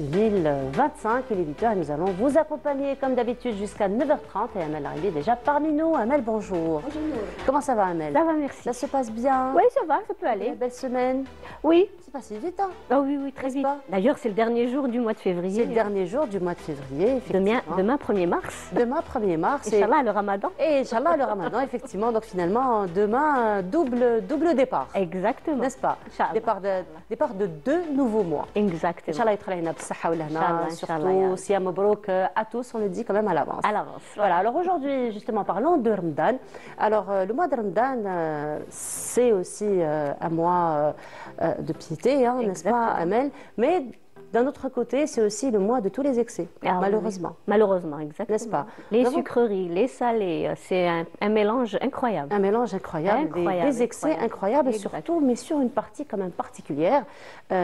2025. Il est 8h et nous allons vous accompagner comme d'habitude jusqu'à 9h30. Et Amel Arrivé est déjà parmi nous. Amel, bonjour. Bonjour. Comment ça va, Amel? Ça va, merci. Ça se passe bien? Oui, ça va, ça peut aller. Belle semaine? Oui. C'est passé vite, hein? Ah oui, oui, très vite. D'ailleurs, c'est le dernier jour du mois de février. C'est le dernier jour du mois de février, effectivement. Demain 1er mars. Demain 1er mars. Inch'Allah, le ramadan. Et Inch'Allah, le ramadan, effectivement. Donc finalement, demain, double départ. Exactement. N'est-ce pas? Départ de 2 nouveaux mois. Exactement. Inch'Allah, يطلعنا بالصحة والهنا. Surtout, Siyam Mabrouk à tous, on le dit quand même à l'avance. À l'avance. Voilà, alors aujourd'hui, justement, parlons de Ramadan. Alors, le mois de Ramadan, c'est aussi un mois de piété, hein, n'est-ce pas, Amel? Mais d'un autre côté, c'est aussi le mois de tous les excès, malheureusement. Oui. Malheureusement, exactement. N'est-ce pas? Les sucreries, les salés, c'est un mélange incroyable. Un mélange incroyable, des excès incroyables, surtout, mais sur une partie quand même particulière,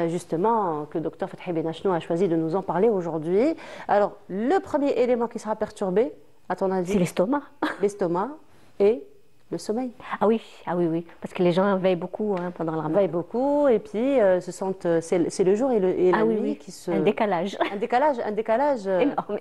justement, que le Dr Fethi Benachnou a choisi de nous en parler aujourd'hui. Alors, le premier élément qui sera perturbé, à ton avis? C'est l'estomac. L'estomac et le sommeil. Ah oui, oui, parce que les gens veillent beaucoup pendant le ramadan. Veillent beaucoup et puis c'est le jour et la nuit qui se... Un décalage. Un décalage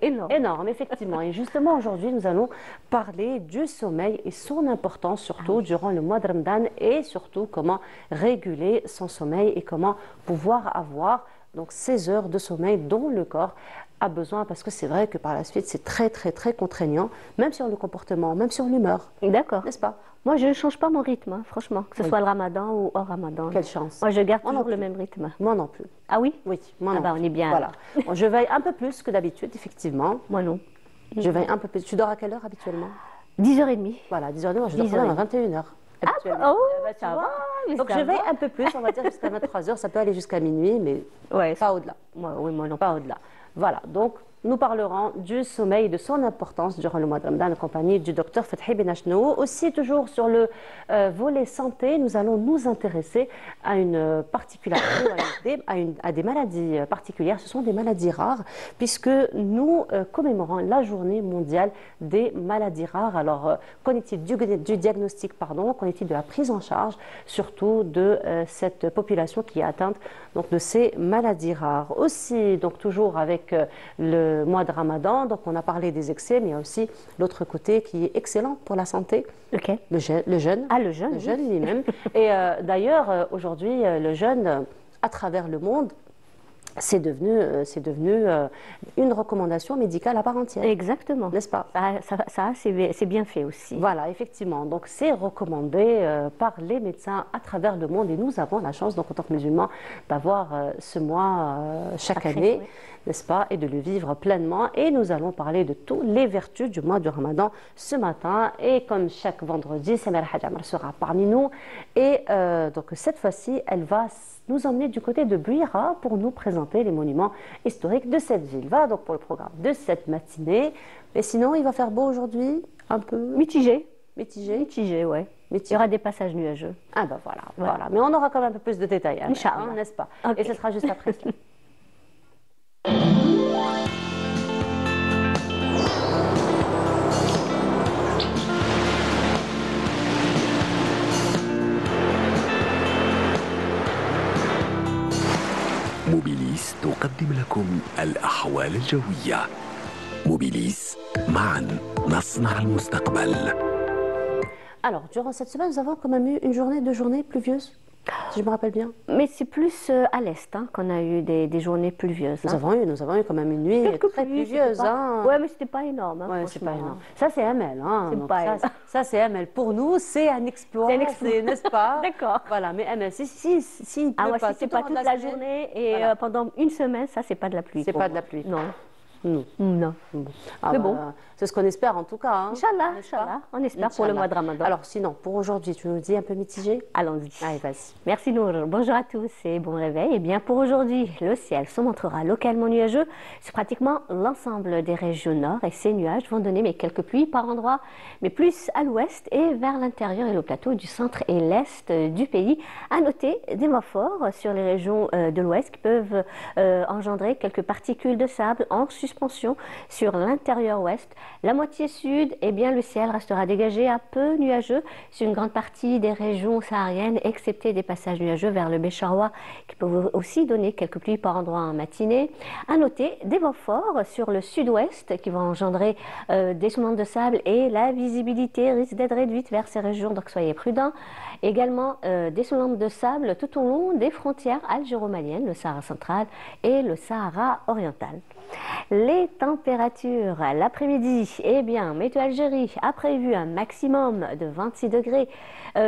énorme, effectivement. Et justement, aujourd'hui, nous allons parler du sommeil et son importance, surtout durant le mois de Ramadan, et surtout comment réguler son sommeil et comment pouvoir avoir donc, ces heures de sommeil dont le corps a besoin, parce que c'est vrai que par la suite, c'est très, très, très contraignant, même sur le comportement, même sur l'humeur. D'accord. N'est-ce pas? Moi, je ne change pas mon rythme, franchement, que ce soit le ramadan ou hors ramadan. Quelle chance. Moi, je garde toujours le même rythme. Moi non plus. Ah oui? Oui, moi non. Ah bah, on est bien. Voilà. Bon, je veille un peu plus que d'habitude, effectivement. Moi non. Je veille un peu plus. Tu dors à quelle heure habituellement? 10h30. Voilà, 10h30. Moi, je dors quand même à 21h. Ah, ça va. Donc, je veille un peu plus, on va dire jusqu'à 23h. Ça peut aller jusqu'à minuit, mais pas au-delà. Oui, moi non. Pas au-delà. Voilà, donc nous parlerons du sommeil et de son importance durant le mois de Ramadan en compagnie du docteur Fethi Benachnou. Aussi, toujours sur le volet santé, nous allons nous intéresser à une particularité, à des maladies particulières. Ce sont des maladies rares, puisque nous commémorons la journée mondiale des maladies rares. Alors, qu'en est-il du diagnostic, qu'en est-il de la prise en charge, surtout de cette population qui est atteinte donc, de ces maladies rares. Aussi, donc toujours avec le mois de Ramadan, donc on a parlé des excès, mais il y a aussi l'autre côté qui est excellent pour la santé, le jeûne. Ah, le jeûne. Le jeûne lui-même. Et d'ailleurs, aujourd'hui, le jeûne, à travers le monde, c'est devenu une recommandation médicale à part entière. Exactement. N'est-ce pas? Ça c'est bien fait aussi. Voilà, effectivement. Donc, c'est recommandé par les médecins à travers le monde. Et nous avons la chance, donc, en tant que musulmans, d'avoir ce mois chaque année, n'est-ce pas? Et de le vivre pleinement. Et nous allons parler de toutes les vertus du mois du Ramadan ce matin. Et comme chaque vendredi, Samira Hadjamar sera parmi nous. Et donc, cette fois-ci, elle va nous emmener du côté de Bouira pour nous présenter les monuments historiques de cette ville. Voilà donc pour le programme de cette matinée. Mais sinon, il va faire beau aujourd'hui, un peu mitigé. Mitigé, ouais. Il y aura des passages nuageux. Ah ben voilà. Mais on aura quand même un peu plus de détails, Inch'Allah, n'est-ce pas? Et ce sera juste après cela. موبيليس تقدم لكم الأحوال الجوية. موبيليس معا نصنع المستقبل. Alors, durant cette semaine, nous avons quand même eu deux journées pluvieuses, si je me rappelle bien. Mais c'est plus à l'est qu'on a eu des journées pluvieuses. Nous avons eu quand même une nuit très pluvieuse. Oui, mais c'était pas énorme. C'est pas énorme. Ça, c'est Amel. Ça, c'est Amel. Pour nous, c'est un exploit, n'est-ce pas? D'accord. Voilà, mais Amel, si c'est pas toute la journée et pendant une semaine, ça, c'est pas de la pluie. C'est pas de la pluie. Non. Non. Mais bon. C'est ce qu'on espère en tout cas. Inch'Allah, on espère pour le mois de Ramadan. Alors sinon, pour aujourd'hui, tu nous dis un peu mitigé? Allons-y. Allez, vas-y. Merci Nour. Bonjour à tous et bon réveil. Eh bien, pour aujourd'hui, le ciel se montrera localement nuageux sur pratiquement l'ensemble des régions nord et ces nuages vont donner quelques pluies par endroits, mais plus à l'ouest et vers l'intérieur et le plateau du centre et l'est du pays. À noter des vents forts sur les régions de l'ouest qui peuvent engendrer quelques particules de sable en suspension suspension sur l'intérieur ouest. La moitié sud, eh bien, le ciel restera dégagé, un peu nuageux sur une grande partie des régions sahariennes, excepté des passages nuageux vers le Bécharoua, qui peuvent aussi donner quelques pluies par endroits en matinée. À noter des vents forts sur le sud-ouest qui vont engendrer des soumentes de sable et la visibilité risque d'être réduite vers ces régions, donc soyez prudents. Également des soumentes de sable tout au long des frontières algéro-maliennes, le Sahara central et le Sahara oriental. Les températures, l'après-midi, eh bien, Météo Algérie a prévu un maximum de 26 degrés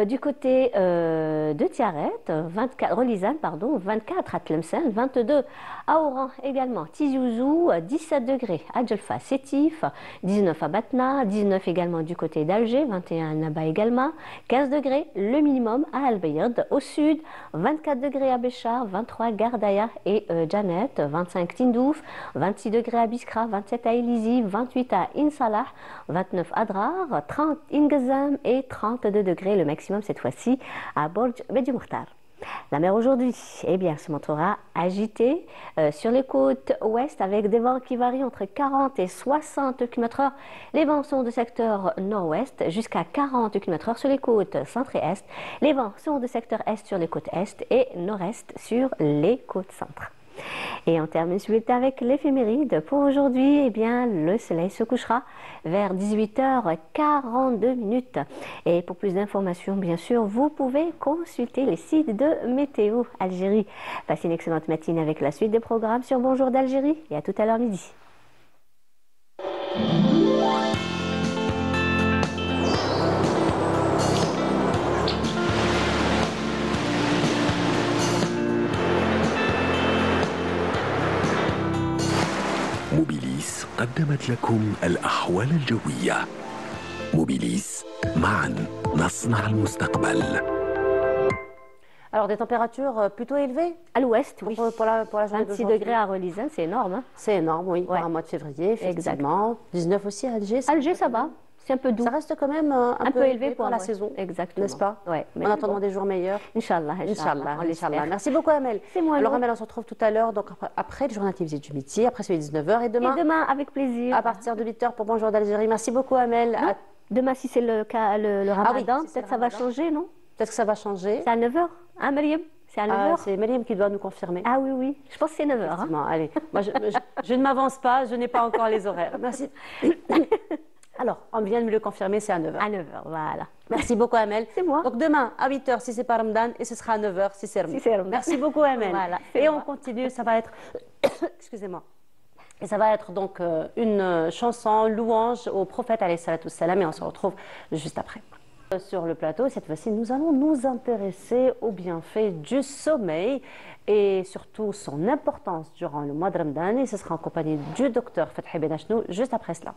du côté de Tiaret, 24, Relizane, pardon, 24 à Tlemcen, 22 à Oran également, Tizi Ouzou, 17 degrés à Djelfa, Sétif, 19 à Batna, 19 également du côté d'Alger, 21 à Naba également, 15 degrés le minimum à Al Bayad, au sud, 24 degrés à Béchar, 23 Gardaya et Janet, 25 Tindouf, 26 degrés à Biskra, 27 à Elizi, 28 à Insalah, 29 à Drar, 30 Ingazam et 32 degrés le maximum cette fois-ci à Borj Bedi Mokhtar. La mer aujourd'hui, eh bien, se montrera agitée sur les côtes ouest avec des vents qui varient entre 40 et 60 km/h. Les vents sont de secteur nord-ouest jusqu'à 40 km/h sur les côtes centre et est. Les vents sont de secteur est sur les côtes est et nord-est sur les côtes centre. Et on termine ce bulletin avec l'éphéméride. Pour aujourd'hui, eh bien, le soleil se couchera vers 18h42. Et pour plus d'informations, bien sûr, vous pouvez consulter les sites de Météo Algérie. Passez une excellente matinée avec la suite des programmes sur Bonjour d'Algérie et à tout à l'heure midi. موبيليس قدمت لكم الأحوال الجوية. موبيليس معا نصنع المستقبل. Alors, des températures plutôt élevées à l'ouest, oui. Pour la 26 degrés à Relizane, c'est énorme. Hein. C'est énorme, oui, pour un mois de février, effectivement. Exact. 19 aussi à Alger. Alger, ça va. C'est un peu doux. Ça reste quand même un peu élevé pour la saison. Exactement. N'est-ce pas? Ouais. En attendant des jours meilleurs. Inch'Allah. Inch'Allah. Merci beaucoup, Amel. C'est moi. Alors, Amel, on se retrouve tout à l'heure, donc après le journal télévisé du midi, après celui de 19h. Et demain, avec plaisir. À partir de 8h pour Bonjour d'Algérie. Merci beaucoup, Amel. Demain, si c'est le ramadan, peut-être que ça va changer, non? Peut-être que ça va changer. C'est à 9h, hein, Mariam? C'est à 9h? C'est Mariam qui doit nous confirmer. Ah oui, oui. Je pense que c'est 9h. Hein. Allez, moi, je ne m'avance pas, je n'ai pas encore les horaires. Merci. Alors, on vient de me le confirmer, c'est à 9h. À 9h, voilà. Merci beaucoup, Amel. C'est moi. Donc demain, à 8h si c'est pas Ramadan, et ce sera à 9h si c'est Ramadan. Merci beaucoup, Amel. Voilà, et on continue, ça va être... Excusez-moi. Et ça va être donc une chanson louange au prophète, alayhi salatu salam, et on se retrouve juste après. Sur le plateau, cette fois-ci, nous allons nous intéresser aux bienfaits du sommeil et surtout son importance durant le mois de Ramadan. Et ce sera en compagnie du docteur Fethi Ben Achnou juste après cela.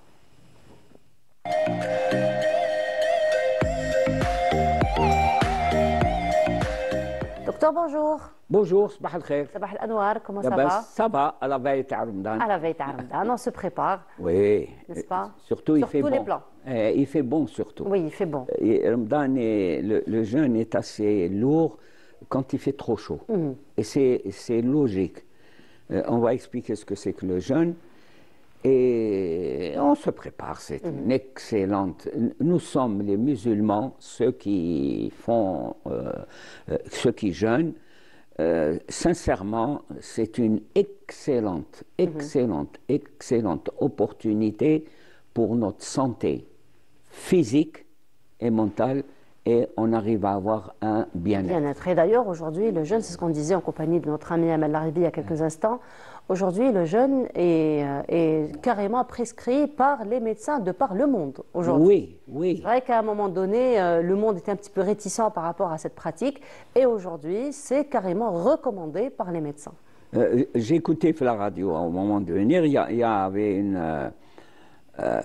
Docteur, bonjour. Bonjour, Sabah al-Khair. Sabah al-Anwar, comment ça va? Ça va, à la veille de Ramadan. À la veille de Ramadan, on se prépare. Oui. N'est-ce pas? Surtout, il fait tous bon. les plans. Il fait bon, surtout. Oui, il fait bon. Ramadan, le jeûne est assez lourd quand il fait trop chaud. Et c'est logique. On va expliquer ce que c'est que le jeûne. Et on se prépare, c'est une excellente... Nous sommes les musulmans, ceux qui jeûnent. Sincèrement, c'est une excellente opportunité pour notre santé physique et mentale, et on arrive à avoir un bien-être. Et d'ailleurs, aujourd'hui, le jeûne, c'est ce qu'on disait en compagnie de notre ami Amel Laribi il y a quelques instants. Aujourd'hui, le jeûne est carrément prescrit par les médecins de par le monde. Oui, oui. C'est vrai qu'à un moment donné, le monde était un petit peu réticent par rapport à cette pratique. Et aujourd'hui, c'est carrément recommandé par les médecins. J'ai écouté la radio au moment de venir. Il y avait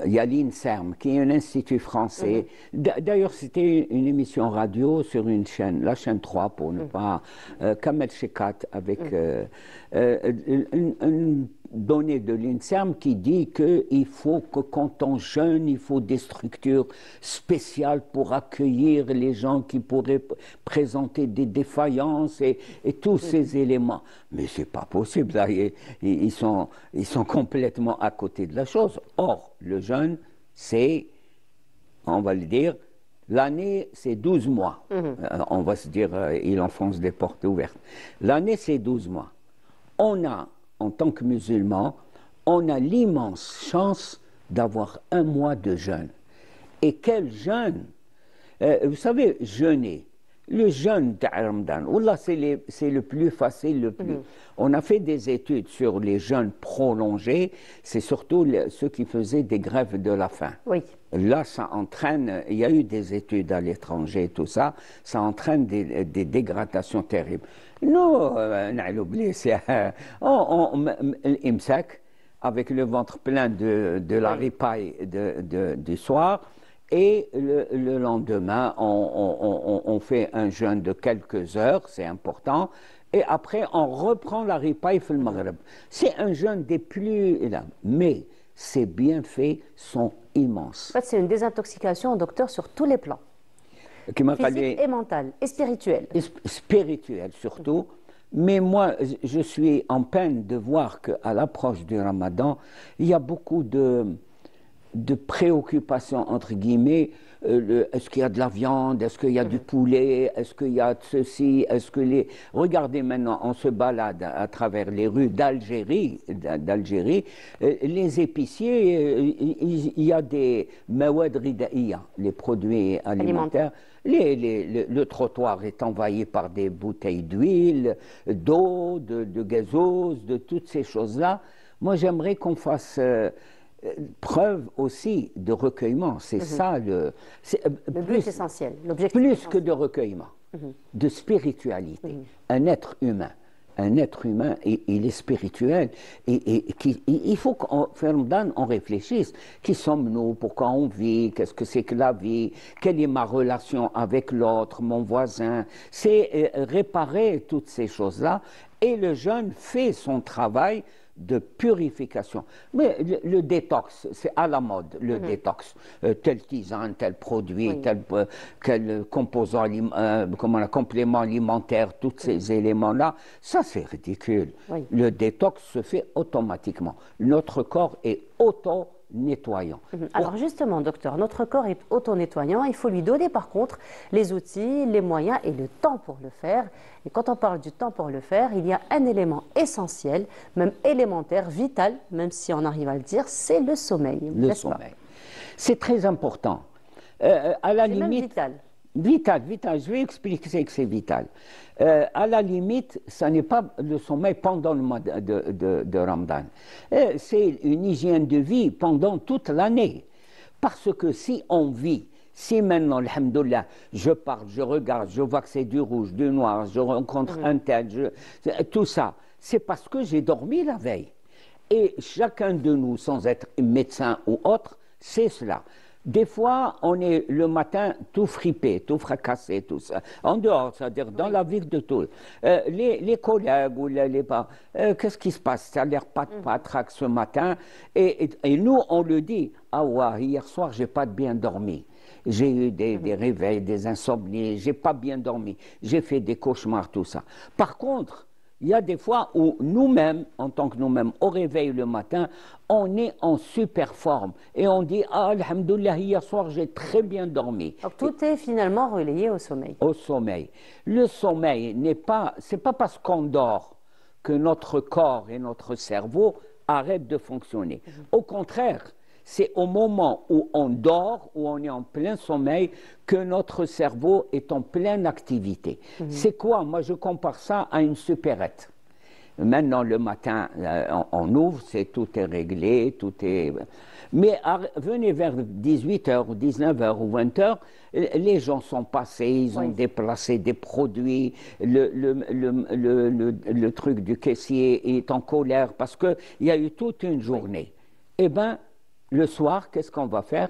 il y a l'INSERM, qui est un institut français. D'ailleurs, c'était une émission radio sur une chaîne, la chaîne 3, pour ne pas... Kamel Shekat, avec données de l'INSERM qui dit qu'il faut que quand on jeûne, il faut des structures spéciales pour accueillir les gens qui pourraient présenter des défaillances et tous ces éléments. Mais c'est pas possible, là, ils sont complètement à côté de la chose. Or, le jeûne, c'est, on va le dire, l'année, c'est 12 mois. On va se dire, il enfonce des portes ouvertes. L'année, c'est 12 mois. On a, en tant que musulmans, on a l'immense chance d'avoir un mois de jeûne. Et quel jeûne! Vous savez, jeûner. Le jeûne de Ramadan, Wallah, c'est le plus facile, On a fait des études sur les jeûnes prolongés, c'est surtout ceux qui faisaient des grèves de la faim. Oui. Là, ça entraîne, il y a eu des études à l'étranger, tout ça, ça entraîne des dégradations terribles. Nous, on a oublié, c'est l'imsak, avec le ventre plein de la ripaille du soir, et le lendemain, on fait un jeûne de quelques heures, c'est important, et après, on reprend la ripaille fil maghreb. C'est un jeûne des plus... Mais ses bienfaits sont immenses. En fait, c'est une désintoxication, docteur, sur tous les plans. Physique et mental, et spirituel. Spirituel surtout. Mais moi, je suis en peine de voir qu'à l'approche du Ramadan, il y a beaucoup de préoccupations, entre guillemets. Est-ce qu'il y a de la viande? Est-ce qu'il y a du poulet? Est-ce qu'il y a de ceci? Est-ce que les... Regardez maintenant, on se balade à travers les rues d'Algérie. Les épiciers, il y a des mawad ridaïya, les produits alimentaires. Le trottoir est envahi par des bouteilles d'huile, d'eau, de gazose, de toutes ces choses-là. Moi, j'aimerais qu'on fasse... preuve aussi de recueillement, c'est ça le but essentiel, l'objectif plus essentiel. Que de recueillement, de spiritualité. Un être humain, il est spirituel et il faut qu'en Ramadan on réfléchisse. Qui sommes-nous? Pourquoi on vit? Qu'est-ce que c'est que la vie? Quelle est ma relation avec l'autre, mon voisin? C'est réparer toutes ces choses-là et le jeûne fait son travail de purification. Mais le détox, c'est à la mode, le détox. Tel tisane, tel produit, tel composant, complément alimentaire, tous ces éléments-là, ça c'est ridicule. Oui. Le détox se fait automatiquement. Notre corps est auto-nettoyant. Alors justement, docteur, notre corps est auto-nettoyant. Il faut lui donner par contre les outils, les moyens et le temps pour le faire. Et quand on parle du temps pour le faire, il y a un élément essentiel, même élémentaire, vital, même si on arrive à le dire, c'est le sommeil. Le sommeil. C'est très important. À la limite, même vital. Vital. Je vais expliquer que c'est vital. À la limite, ce n'est pas le sommeil pendant le mois de Ramadan. C'est une hygiène de vie pendant toute l'année. Parce que si on vit, si maintenant, alhamdoulilah, je parle, je regarde, je vois que c'est du rouge, du noir, je rencontre un tel, tout ça, c'est parce que j'ai dormi la veille. Et chacun de nous, sans être médecin ou autre, c'est cela. Des fois, on est le matin tout fripé, tout fracassé, tout ça. En dehors, c'est-à-dire dans la vie de tout. Les collègues ou qu'est-ce qui se passe? Ça a l'air pas de patraque ce matin. Et nous, on le dit, ah ouais, hier soir, j'ai pas bien dormi. J'ai eu des réveils, des insomnies, j'ai pas bien dormi, j'ai fait des cauchemars, tout ça. Par contre, il y a des fois où nous-mêmes, en tant que nous-mêmes, au réveil le matin, on est en super forme et on dit « Ah, alhamdoulilah, hier soir, j'ai très bien dormi ». Donc tout est finalement relayé au sommeil. Au sommeil. Le sommeil n'est pas... C'est pas parce qu'on dort que notre corps et notre cerveau arrêtent de fonctionner. Au contraire, c'est au moment où on dort, où on est en plein sommeil, que notre cerveau est en pleine activité. C'est quoi? Moi, je compare ça à une supérette. Maintenant, le matin, on ouvre, tout est réglé, tout est... Mais venez vers 18h ou 19h ou 20h, les gens sont passés, ils ont déplacé des produits, le truc du caissier est en colère parce qu'il y a eu toute une journée. Eh bien, le soir, qu'est-ce qu'on va faire?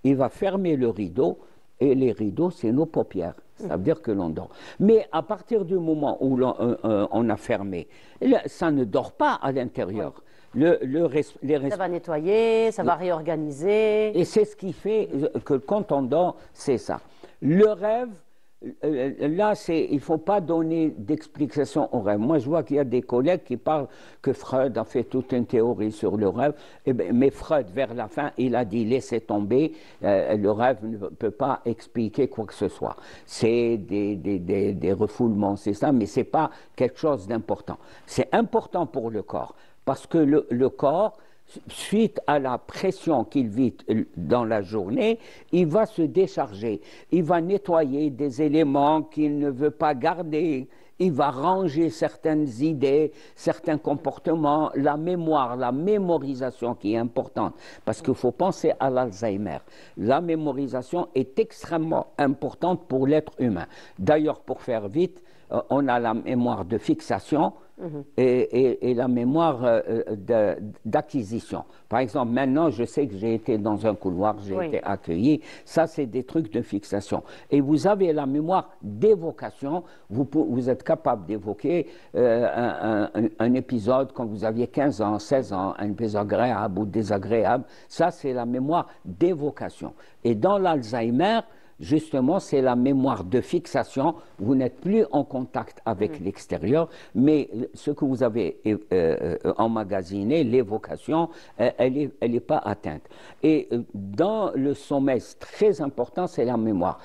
Il va fermer le rideau, et les rideaux, c'est nos paupières. Ça veut dire que l'on dort. Mais à partir du moment où on a fermé, ça ne dort pas à l'intérieur. Ça va nettoyer, ça va réorganiser. Et c'est ce qui fait que quand on dort, c'est ça. Le rêve, là, il ne faut pas donner d'explication au rêve. Moi, je vois qu'il y a des collègues qui parlent que Freud a fait toute une théorie sur le rêve. Mais Freud, vers la fin, il a dit laissez tomber, le rêve ne peut pas expliquer quoi que ce soit. C'est des refoulements, c'est ça, mais ce n'est pas quelque chose d'important. C'est important pour le corps, parce que le corps, suite à la pression qu'il vit dans la journée, il va se décharger. Il va nettoyer des éléments qu'il ne veut pas garder. Il va ranger certaines idées, certains comportements, la mémoire, la mémorisation qui est importante. Parce qu'il faut penser à l'Alzheimer. La mémorisation est extrêmement importante pour l'être humain. D'ailleurs, pour faire vite, on a la mémoire de fixation, et la mémoire d'acquisition. Par exemple, maintenant, je sais que j'ai été dans un couloir, j'ai été accueilli. Ça, c'est des trucs de fixation. Et vous avez la mémoire d'évocation. Vous êtes capable d'évoquer un épisode quand vous aviez 15 ans, 16 ans, un épisode agréable ou désagréable. Ça, c'est la mémoire d'évocation. Et dans l'Alzheimer, justement, c'est la mémoire de fixation. Vous n'êtes plus en contact avec l'extérieur, mais ce que vous avez emmagasiné, l'évocation, elle n'est pas atteinte. Et dans le sommeil, très important, c'est la mémoire.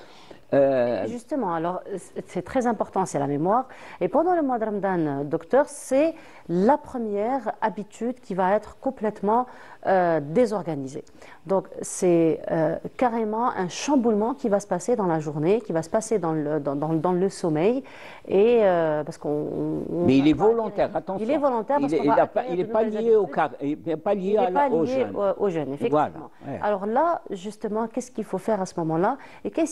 Justement, alors c'est très important, c'est la mémoire. Et pendant le mois de Ramadan, docteur, c'est la première habitude qui va être complètement désorganisée. Donc c'est carrément un chamboulement qui va se passer dans la journée, qui va se passer dans le sommeil. Et parce mais il est volontaire, attention. Il est volontaire parce il n'est pas lié au jeûne. Au jeûne, effectivement. Voilà, ouais. Alors là, justement, qu'est-ce qu'il faut faire à ce moment-là? Et quels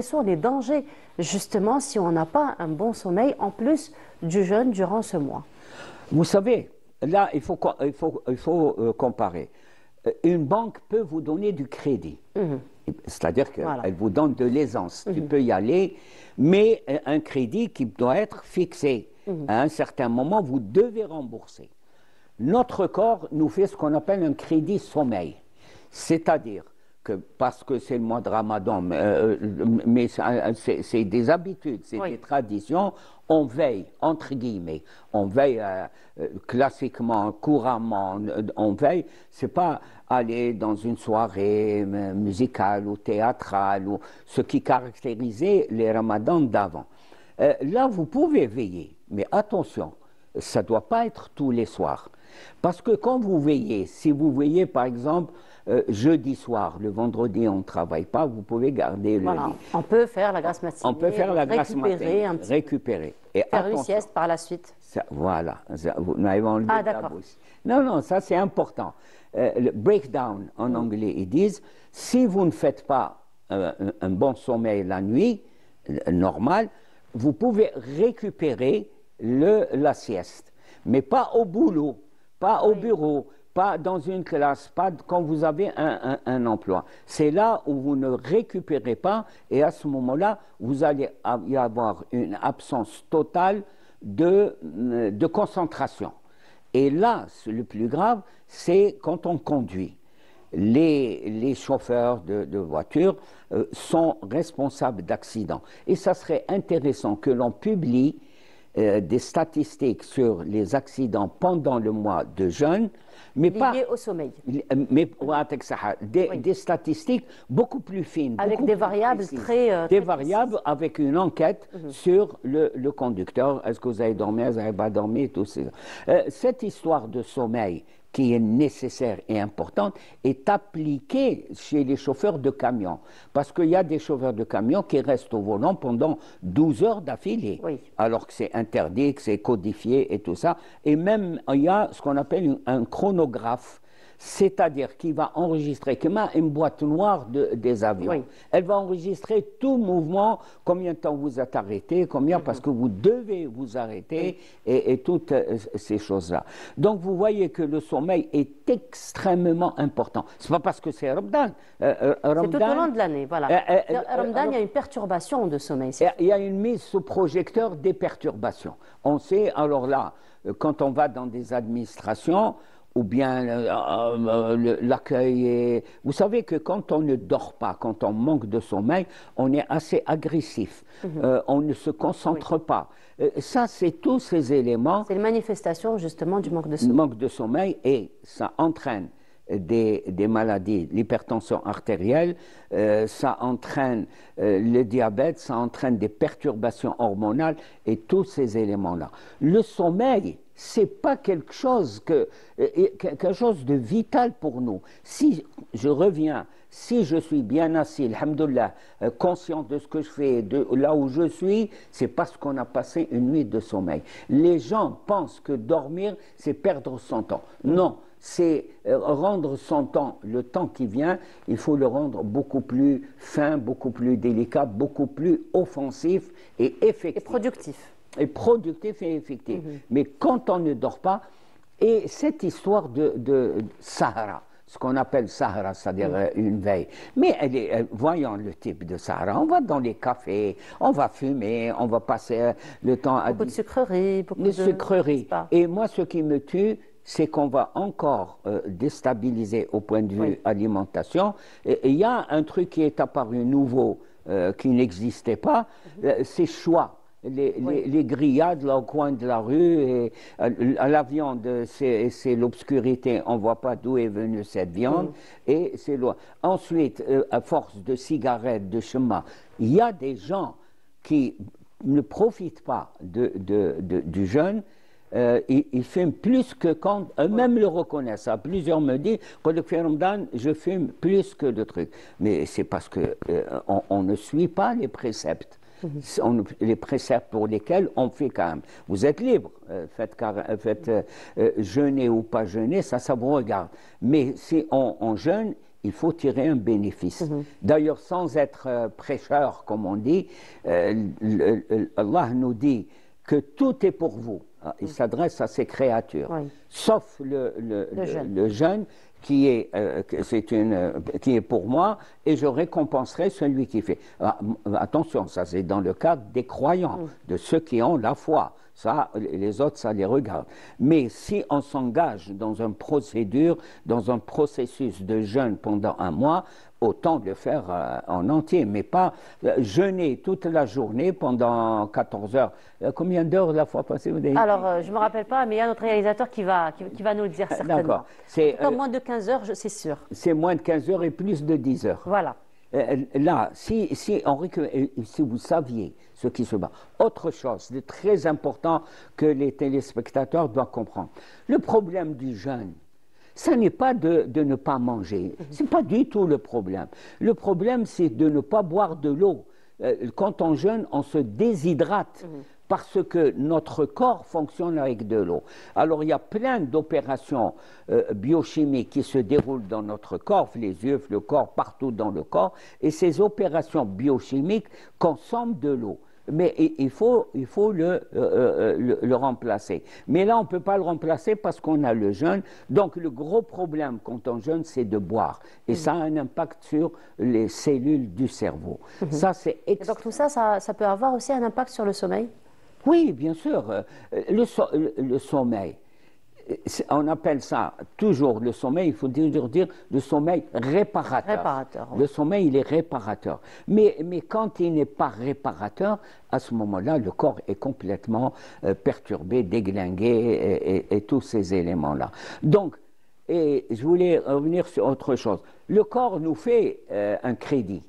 sont les dangers, justement, si on n'a pas un bon sommeil, en plus du jeûne durant ce mois? Vous savez, là, il faut comparer. Une banque peut vous donner du crédit. C'est-à-dire qu'elle vous donne de l'aisance. Tu peux y aller, mais un crédit qui doit être fixé. À un certain moment, vous devez rembourser. Notre corps nous fait ce qu'on appelle un crédit sommeil. C'est-à-dire que, parce que c'est le mois de Ramadan, mais c'est des habitudes, c'est des traditions, on veille, entre guillemets, on veille classiquement, couramment, on veille, c'est pas aller dans une soirée musicale ou théâtrale, ou ce qui caractérisait les Ramadans d'avant. Là, vous pouvez veiller, mais attention, ça ne doit pas être tous les soirs. Parce que quand vous veillez, si vous veillez par exemple jeudi soir, le vendredi on ne travaille pas, vous pouvez garder le lit. On peut faire la grasse matinée, on peut faire la grasse matinée, récupérer. Et faire une sieste par la suite. Ça, voilà, vous n'avez enlevé la bouche. Non, ça c'est important. Le breakdown en anglais, ils disent, si vous ne faites pas un bon sommeil la nuit, normal, vous pouvez récupérer la sieste, mais pas au boulot, pas au bureau, pas dans une classe, pas quand vous avez un emploi. C'est là où vous ne récupérez pas et à ce moment-là, vous allez y avoir une absence totale de concentration. Et là, le plus grave, c'est quand on conduit. Les chauffeurs de voitures sont responsables d'accidents. Et ça serait intéressant que l'on publie des statistiques sur les accidents pendant le mois de jeûne, mais liés pas au sommeil. Mais des statistiques beaucoup plus fines, avec beaucoup des plus variables précises. très variables avec une enquête sur le conducteur. Est-ce que vous avez dormi, est-ce que vous n'avez pas dormi, tout ça. Cette histoire de sommeil qui est nécessaire et importante, est appliquée chez les chauffeurs de camions. Parce qu'il y a des chauffeurs de camions qui restent au volant pendant 12 heures d'affilée, alors que c'est interdit, que c'est codifié et tout ça. Et même, il y a ce qu'on appelle un chronographe. C'est-à-dire qu'il va enregistrer comme une boîte noire des avions. Oui. Elle va enregistrer tout mouvement, combien de temps vous êtes arrêté, combien, parce que vous devez vous arrêter, et toutes ces choses-là. Donc vous voyez que le sommeil est extrêmement important. C'est pas parce que c'est Ramadan. C'est tout au long de l'année, voilà. Ramadan, il y a une perturbation de sommeil. Il y a une mise sous projecteur des perturbations. On sait, alors là, quand on va dans des administrations, ou bien l'accueil est... Vous savez que quand on ne dort pas, quand on manque de sommeil, on est assez agressif, on ne se concentre pas. Ça, c'est tous ces éléments... C'est les manifestations, justement, du manque de sommeil. Manque de sommeil, et ça entraîne des maladies, l'hypertension artérielle, ça entraîne le diabète, ça entraîne des perturbations hormonales, et tous ces éléments-là. Le sommeil, c'est pas quelque chose de vital pour nous. Si je reviens, si je suis bien assis, alhamdoulilah, conscient de ce que je fais, de là où je suis, c'est parce qu'on a passé une nuit de sommeil. Les gens pensent que dormir, c'est perdre son temps. Non, c'est rendre son temps, le temps qui vient, il faut le rendre beaucoup plus fin, beaucoup plus délicat, beaucoup plus offensif et effectif. Et productif. Et productif et effectif. Mais quand on ne dort pas, et cette histoire de Sahara, ce qu'on appelle Sahara, c'est-à-dire une veille, mais voyons le type de Sahara, on va dans les cafés, on va fumer, on va passer le temps à... Beaucoup de sucreries, beaucoup de sucreries. Et moi, ce qui me tue, c'est qu'on va encore déstabiliser au point de vue alimentation. Et il y a un truc qui est apparu nouveau, qui n'existait pas, c'est choix. Les grillades là, au coin de la rue, et à la viande, c'est l'obscurité, on ne voit pas d'où est venue cette viande, et c'est loin. Ensuite, à force de cigarettes, de chemin, il y a des gens qui ne profitent pas du jeûne. Ils fument plus que quand eux-mêmes le reconnaissent. Plusieurs me disent je fume plus que le truc. Mais c'est parce que on ne suit pas les préceptes. Les préceptes pour lesquels on fait quand même. Vous êtes libre, faites jeûner ou pas jeûner, ça vous regarde. Mais si on jeûne, il faut tirer un bénéfice. D'ailleurs, sans être prêcheur, comme on dit, Allah nous dit que tout est pour vous. Il s'adresse à ses créatures, sauf le jeûne qui est pour moi, et je récompenserai celui qui fait. Attention, ça c'est dans le cadre des croyants, de ceux qui ont la foi. Ça, les autres, ça les regarde. Mais si on s'engage dans une procédure, dans un processus de jeûne pendant un mois, autant le faire en entier, mais pas jeûner toute la journée pendant 14 heures. Combien d'heures la fois passée vous avez... Alors, je ne me rappelle pas, mais il y a notre réalisateur qui va nous le dire certainement. D'accord. C'est moins de 15 heures, c'est sûr. C'est moins de 15 heures et plus de 10 heures. Voilà. Là, si vous saviez ce qui se passe, autre chose de très important que les téléspectateurs doivent comprendre. Le problème du jeûne, ce n'est pas de ne pas manger, ce n'est pas du tout le problème. Le problème, c'est de ne pas boire de l'eau. Quand on jeûne, on se déshydrate. Parce que notre corps fonctionne avec de l'eau. Alors il y a plein d'opérations biochimiques qui se déroulent dans notre corps, les yeux, le corps, partout dans le corps, et ces opérations biochimiques consomment de l'eau. Mais il faut le remplacer. Mais là, on ne peut pas le remplacer parce qu'on a le jeûne. Donc le gros problème quand on jeûne, c'est de boire. Et ça a un impact sur les cellules du cerveau. Ça, c'est donc tout ça, ça peut avoir aussi un impact sur le sommeil? Oui, bien sûr. Le sommeil, on appelle ça toujours le sommeil, il faut toujours dire le sommeil réparateur. Le sommeil, il est réparateur. Mais quand il n'est pas réparateur, à ce moment-là, le corps est complètement perturbé, déglingué et tous ces éléments-là. Donc, et je voulais revenir sur autre chose. Le corps nous fait un crédit.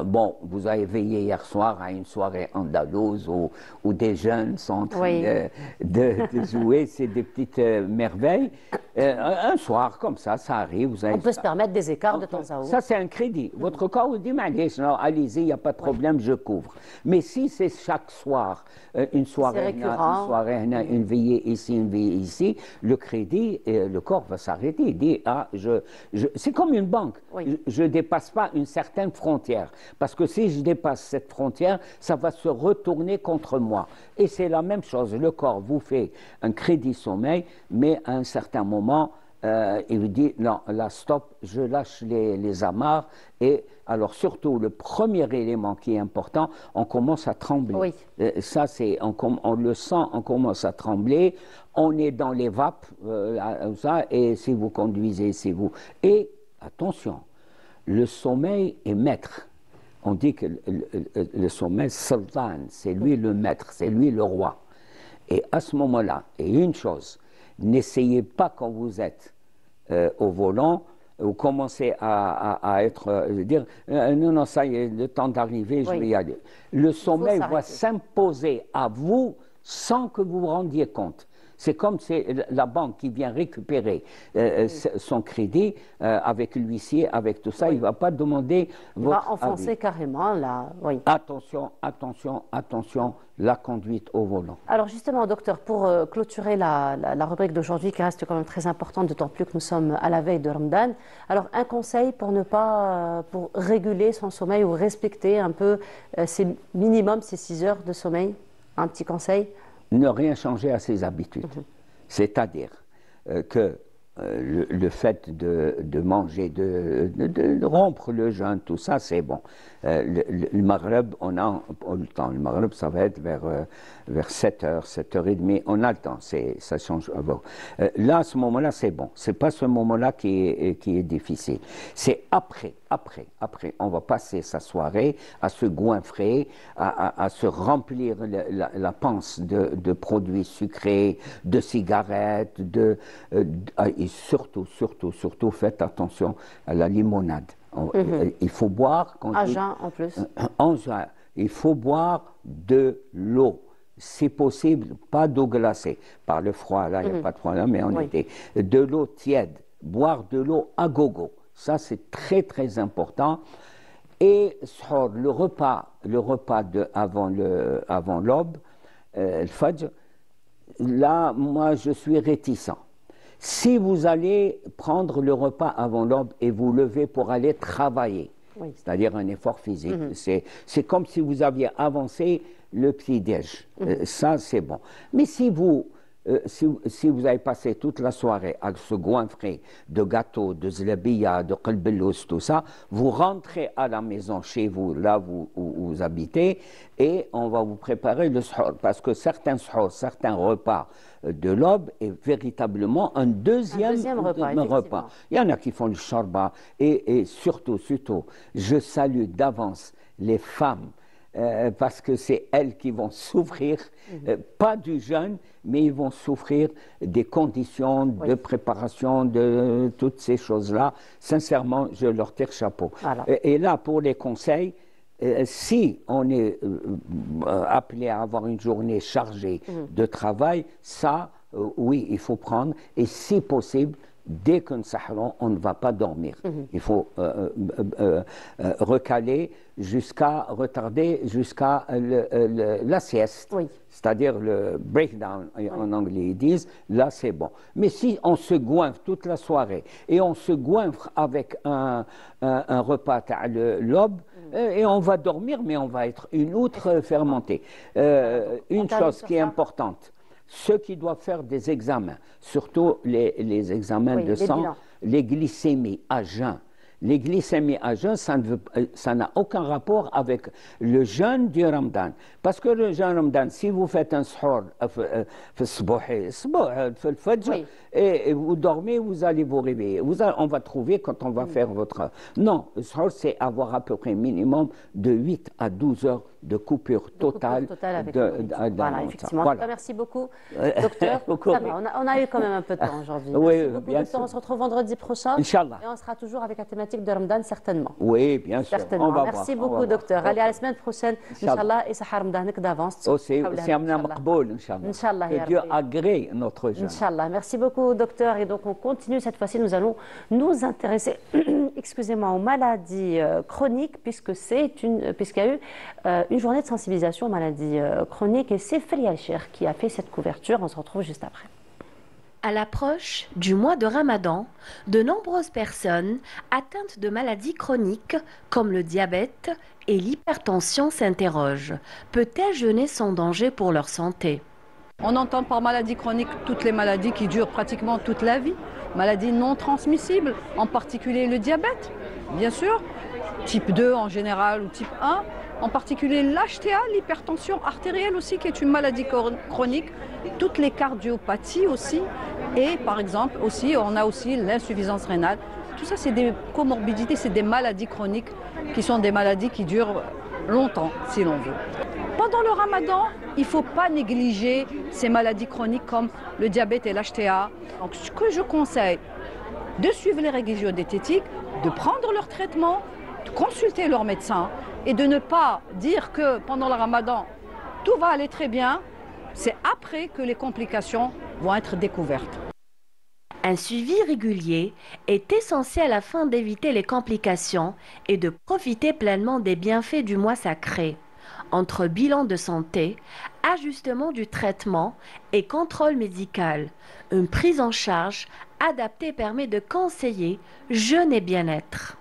Bon, vous avez veillé hier soir à une soirée andalouse où des jeunes sont en train de jouer, c'est des petites merveilles. Un soir, comme ça arrive. On peut se permettre des écarts de temps à autre. Ça, c'est un crédit. Votre corps vous dit, allez-y, il n'y a pas de problème, je couvre. Mais si c'est chaque soir, une soirée, une veillée ici, une veillée ici, le crédit, le corps va s'arrêter. Il dit, c'est comme une banque. Je ne dépasse pas une certaine frontière. Parce que si je dépasse cette frontière, ça va se retourner contre moi. Et c'est la même chose. Le corps vous fait un crédit sommeil, mais à un certain moment, il vous dit, non, là, stop, je lâche les amarres. Et alors, surtout, le premier élément qui est important, on commence à trembler. Ça, on le sent, on commence à trembler. On est dans les vapes, et si vous conduisez, c'est vous. Et attention, le sommeil est maître. On dit que le sommeil, Sultan, c'est lui le maître, c'est lui le roi. Et à ce moment-là, et une chose, n'essayez pas quand vous êtes au volant, vous commencez à dire non, ça y est, le temps d'arriver, je vais y aller. Le sommeil va s'imposer à vous sans que vous vous rendiez compte. C'est comme c'est la banque qui vient récupérer son crédit avec l'huissier, avec tout ça. Il ne va pas demander votre avis. Il va enfoncer carrément là. Attention, attention, attention, la conduite au volant. Alors justement, docteur, pour clôturer la rubrique d'aujourd'hui qui reste quand même très importante, d'autant plus que nous sommes à la veille de Ramadan. Alors un conseil pour ne pas, pour réguler son sommeil ou respecter un peu ces 6 heures de sommeil. Un petit conseil? Ne rien changer à ses habitudes. C'est-à-dire que le fait de manger, de rompre le jeûne, tout ça, c'est bon. Le Maghreb, on a le temps. Le Maghreb, ça va être vers 7h, 7h30. On a le temps, ça change. Bon. Là, à ce moment-là, c'est bon. C'est pas ce moment-là qui est difficile. C'est après. On va passer sa soirée à se goinfrer, à se remplir la panse de produits sucrés, de cigarettes, et surtout, faites attention à la limonade. Il faut boire... À jeun, en plus. En jeun. Il faut boire de l'eau. Si possible, pas d'eau glacée. Par le froid, là, il n'y a pas de froid là, mais en été. De l'eau tiède. Boire de l'eau à gogo. Ça, c'est très, très important. Et le repas avant l'aube, le fajr, là, moi, je suis réticent. Si vous allez prendre le repas avant l'aube et vous levez pour aller travailler, c'est-à-dire un effort physique, c'est comme si vous aviez avancé le petit-déj. Ça, c'est bon. Mais si vous avez passé toute la soirée à se goinfrer de gâteaux, de zlabiya, de qalbelous, tout ça, vous rentrez à la maison chez vous, là où vous habitez, et on va vous préparer le suhoor. Parce que certains repas de l'aube est véritablement un deuxième repas. Il y en a qui font le shorba. Et surtout, je salue d'avance les femmes, parce que c'est elles qui vont souffrir, pas du jeûne, mais ils vont souffrir des conditions de préparation, de toutes ces choses-là. Sincèrement, je leur tire chapeau. Et là, pour les conseils, si on est appelé à avoir une journée chargée de travail, ça, oui, il faut prendre. Et si possible, dès qu'un sahron, on ne va pas dormir. Il faut retarder jusqu'à la sieste. C'est-à-dire le breakdown, en anglais ils disent, là c'est bon. Mais si on se goinfre toute la soirée et on se goinfre avec un repas à l'aube, et on va dormir, mais on va être une outre fermentée. Une chose qui est importante, ceux qui doivent faire des examens, surtout les examens de sang, les glycémies à jeun. Les glycémies à jeun, ça n'a aucun rapport avec le jeûne du Ramadan. Parce que le jeûne Ramadan, si vous faites un suhoor, et vous dormez, vous allez vous réveiller. On va trouver quand on va faire votre... Non, le suhoor, c'est avoir à peu près minimum de 8 à 12 heures de coupure totale. Voilà, effectivement. Voilà. Merci beaucoup, docteur. Ça va, on a eu quand même un peu de temps aujourd'hui. Oui, Merci beaucoup, bien docteur. sûr. On se retrouve vendredi prochain. Inch'Allah. Et on sera toujours avec la thématique de Ramadan, certainement. Oui, bien sûr. Certainement. On va Merci voir, beaucoup, docteur. Allez, à la semaine prochaine. Inch'Allah, et Sahar Ramadan d'avance. C'est Amna Maqboul, Inch'Allah. Inch'Allah, Que Dieu agrée notre jeûne. Inch'Allah. Merci beaucoup, docteur. Et donc, on continue. Cette fois-ci, nous allons nous intéresser, excusez-moi, aux maladies chroniques, puisqu'il y a eu une journée de sensibilisation aux maladies chroniques. Et c'est Felia Alcher qui a fait cette couverture. On se retrouve juste après. À l'approche du mois de Ramadan, de nombreuses personnes atteintes de maladies chroniques comme le diabète et l'hypertension s'interrogent. Peut-elle jeûner sans danger pour leur santé? On entend par maladie chronique toutes les maladies qui durent pratiquement toute la vie. Maladies non transmissibles, en particulier le diabète, bien sûr, type 2 en général ou type 1. En particulier l'HTA, l'hypertension artérielle aussi, qui est une maladie chronique, toutes les cardiopathies aussi, et par exemple aussi, on a aussi l'insuffisance rénale. Tout ça, c'est des comorbidités, c'est des maladies chroniques qui sont des maladies qui durent longtemps, si l'on veut. Pendant le Ramadan, il ne faut pas négliger ces maladies chroniques comme le diabète et l'HTA. Donc, ce que je conseille, de suivre les règles diététiques, de prendre leur traitement, de consulter leur médecin, et de ne pas dire que pendant le Ramadan, tout va aller très bien. C'est après que les complications vont être découvertes. Un suivi régulier est essentiel à la fin d'éviter les complications et de profiter pleinement des bienfaits du mois sacré. Entre bilan de santé, ajustement du traitement et contrôle médical, une prise en charge adaptée permet de conseiller jeûne et bien-être.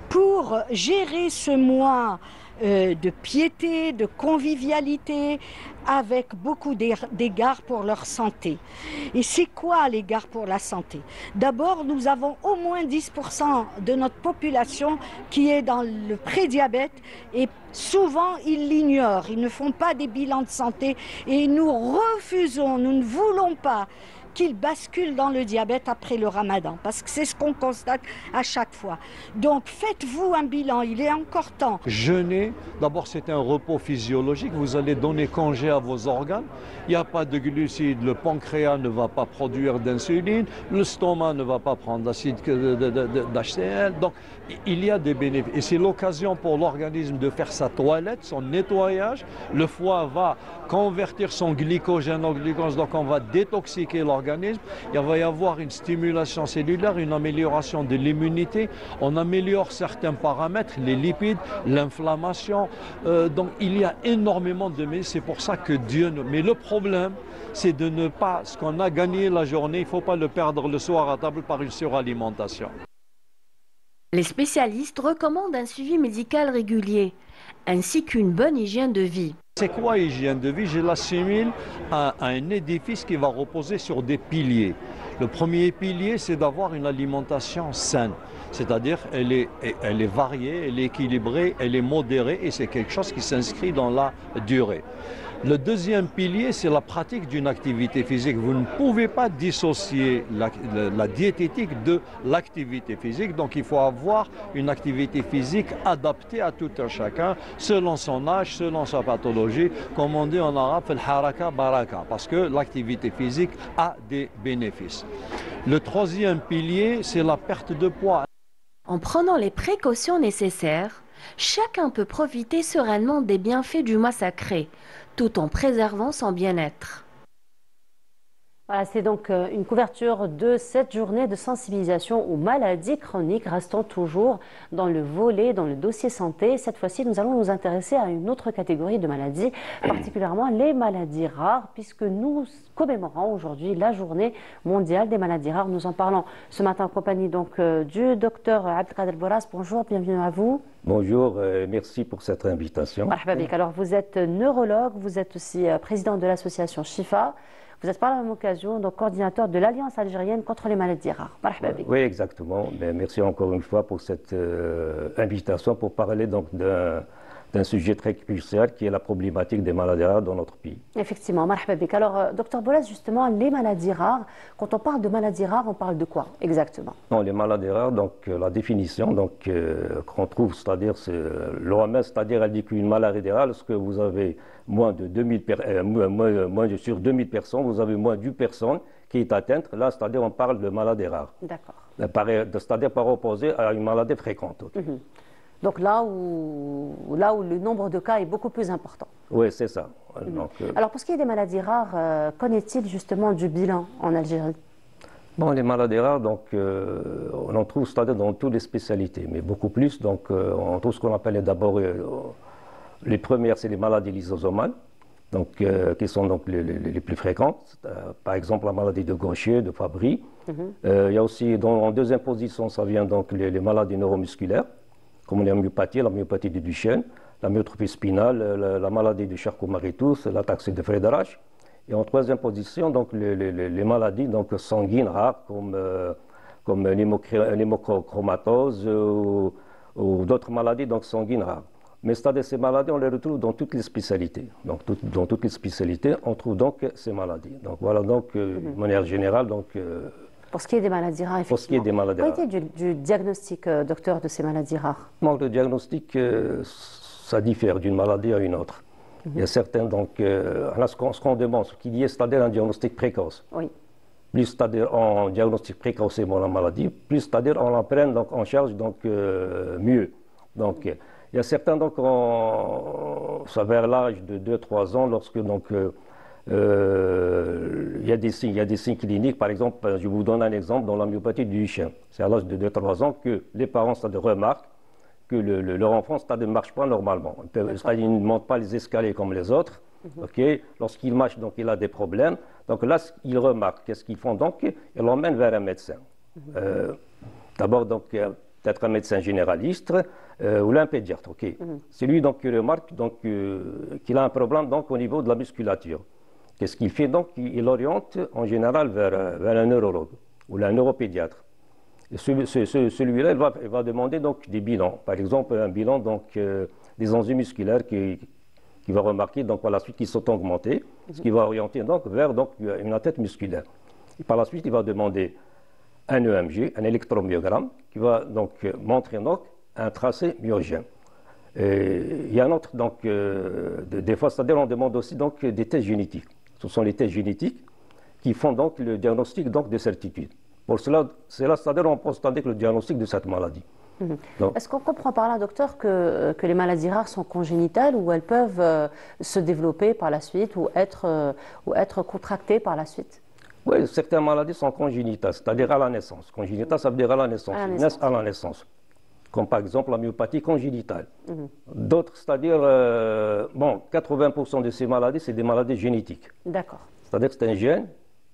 Pour gérer ce mois de piété, de convivialité, avec beaucoup d'égards pour leur santé. Et c'est quoi l'égard pour la santé? D'abord, nous avons au moins 10% de notre population qui est dans le prédiabète et souvent ils l'ignorent, ils ne font pas des bilans de santé et nous refusons, nous ne voulons pas qu'ils basculent dans le diabète après le Ramadan, parce que c'est ce qu'on constate à chaque fois. Donc faites-vous un bilan, il est encore temps. Jeûner, d'abord c'est un repos physiologique, vous allez donner congé à vos organes, il n'y a pas de glucides, le pancréas ne va pas produire d'insuline, le stomac ne va pas prendre d'acide d'HCl, donc il y a des bénéfices. Et c'est l'occasion pour l'organisme de faire sa toilette, son nettoyage, le foie va convertir son glycogène en glucose, donc on va détoxiquer l'organisme, il va y avoir une stimulation cellulaire, une amélioration de l'immunité, on améliore certains paramètres, les lipides, l'inflammation, donc il y a énormément de mais c'est pour ça que Dieu nous... Mais le problème, c'est de ne pas, ce qu'on a gagné la journée, il ne faut pas le perdre le soir à table par une suralimentation. Les spécialistes recommandent un suivi médical régulier, ainsi qu'une bonne hygiène de vie. C'est quoi hygiène de vie? Je l'assimile à un édifice qui va reposer sur des piliers. Le premier pilier, c'est d'avoir une alimentation saine. C'est-à-dire, elle est variée, elle est équilibrée, elle est modérée et c'est quelque chose qui s'inscrit dans la durée. Le deuxième pilier, c'est la pratique d'une activité physique. Vous ne pouvez pas dissocier la diététique de l'activité physique. Donc, il faut avoir une activité physique adaptée à tout un chacun, selon son âge, selon sa pathologie. Comme on dit en arabe, « al-haraka baraka », parce que l'activité physique a des bénéfices. Le troisième pilier, c'est la perte de poids. En prenant les précautions nécessaires, chacun peut profiter sereinement des bienfaits du mois sacré, tout en préservant son bien-être. Voilà, c'est donc une couverture de cette journée de sensibilisation aux maladies chroniques. Restons toujours dans le volet, dans le dossier santé. Cette fois-ci, nous allons nous intéresser à une autre catégorie de maladies, particulièrement les maladies rares, puisque nous commémorons aujourd'hui la journée mondiale des maladies rares. Nous en parlons ce matin en compagnie donc, du docteur Abdelkader Boras. Bonjour, bienvenue à vous. Bonjour, merci pour cette invitation. Alors, vous êtes neurologue, vous êtes aussi président de l'association Shifa. Vous êtes par la même occasion donc coordinateur de l'Alliance algérienne contre les maladies rares. Oui, exactement. Mais merci encore une fois pour cette invitation pour parler donc d'un d'un sujet très crucial qui est la problématique des maladies rares dans notre pays. Effectivement, marhaba bik. Alors, docteur Boulaz, justement, les maladies rares, quand on parle de maladies rares, on parle de quoi exactement? Non, les maladies rares, donc la définition qu'on trouve, c'est-à-dire l'OMS, c'est-à-dire elle dit qu'une maladie rare, lorsque vous avez moins de 2000 sur 2000 personnes, vous avez moins d'une personne qui est atteinte. Là, c'est-à-dire on parle de maladie rare. D'accord. C'est-à-dire par opposé à une maladie fréquente. Donc là où le nombre de cas est beaucoup plus important. Oui, c'est ça. Donc, alors pour ce qui est des maladies rares, qu'en est-il justement du bilan en Algérie? Bon, les maladies rares, donc, on en trouve c'est-à-dire dans toutes les spécialités, mais beaucoup plus. Donc, on trouve ce qu'on appelle d'abord, les premières, c'est les maladies lysosomales, donc, qui sont donc les plus fréquentes. Par exemple, la maladie de Gaucher, de Fabry. Il y a aussi, en deuxième position, ça vient donc les maladies neuromusculaires, comme la myopathie de Duchenne, la myotrophie spinale, la maladie de Charcot-Marie-Tooth, l'ataxie de Friedreich. Et en troisième position, donc, les maladies donc, sanguines rares, comme l'hémochromatose ou d'autres maladies donc, sanguines rares. Mais c'est-à-dire ces maladies, on les retrouve dans toutes les spécialités. Donc, dans toutes les spécialités, on trouve donc ces maladies. Donc voilà, donc, de manière générale, donc... Pour ce qui est des maladies rares, effectivement. Pour ce qui est des maladies rares. Quel est du diagnostic, docteur, de ces maladies rares? Donc, le diagnostic, ça diffère d'une maladie à une autre. Il y a certains, donc, ce qu'on demande, ce qu'il y ait, c'est-à-dire un diagnostic précoce. Oui. Plus, c'est-à-dire, on diagnostique précocement la maladie, plus, c'est-à-dire, on la prenne donc, en charge donc, mieux. Donc, il y a certains, donc, ça vers l'âge de 2-3 ans, lorsque, donc, il y a des signes cliniques. Par exemple, je vous donne un exemple dans la myopathie du Duchenne. C'est à l'âge de 2-3 ans que les parents remarquent que leur enfant ne marche pas normalement. C'est-à-dire qu'il ne monte pas les escaliers comme les autres. Lorsqu'il marche, donc, il a des problèmes. Donc là, ils remarquent. Qu'est-ce qu'ils font? Donc, ils l'emmènent vers un médecin. D'abord, donc, peut-être un médecin généraliste ou un pédiatre. C'est lui donc, qui remarque donc, qu'il a un problème donc, au niveau de la musculature. Qu'est-ce qu'il fait? Donc, il oriente en général vers un neurologue ou un neuropédiatre. Et celui-là, il va demander donc, des bilans. Par exemple, un bilan donc, des enzymes musculaires qui va remarquer donc, par la suite qu'ils sont augmentés, ce qui va orienter donc, vers donc, une atteinte musculaire. Et par la suite, il va demander un EMG, un électromyogramme, qui va donc, montrer donc, un tracé myogène. Il y a un autre, donc, des fois, c'est-à-dire on demande aussi donc, des tests génétiques. Ce sont les tests génétiques qui font donc le diagnostic donc, de certitude. Pour cela, c'est-à-dire on pense avec le diagnostic de cette maladie. Est-ce qu'on comprend par là, docteur, que les maladies rares sont congénitales ou elles peuvent se développer par la suite ou être contractées par la suite? Oui, certaines maladies sont congénitales, c'est-à-dire à la naissance. Congénitale, ça veut dire à la naissance. Ils naissent à la naissance. Comme par exemple la myopathie congénitale. D'autres, c'est-à-dire, 80% de ces maladies, c'est des maladies génétiques. D'accord. C'est-à-dire que c'est un gène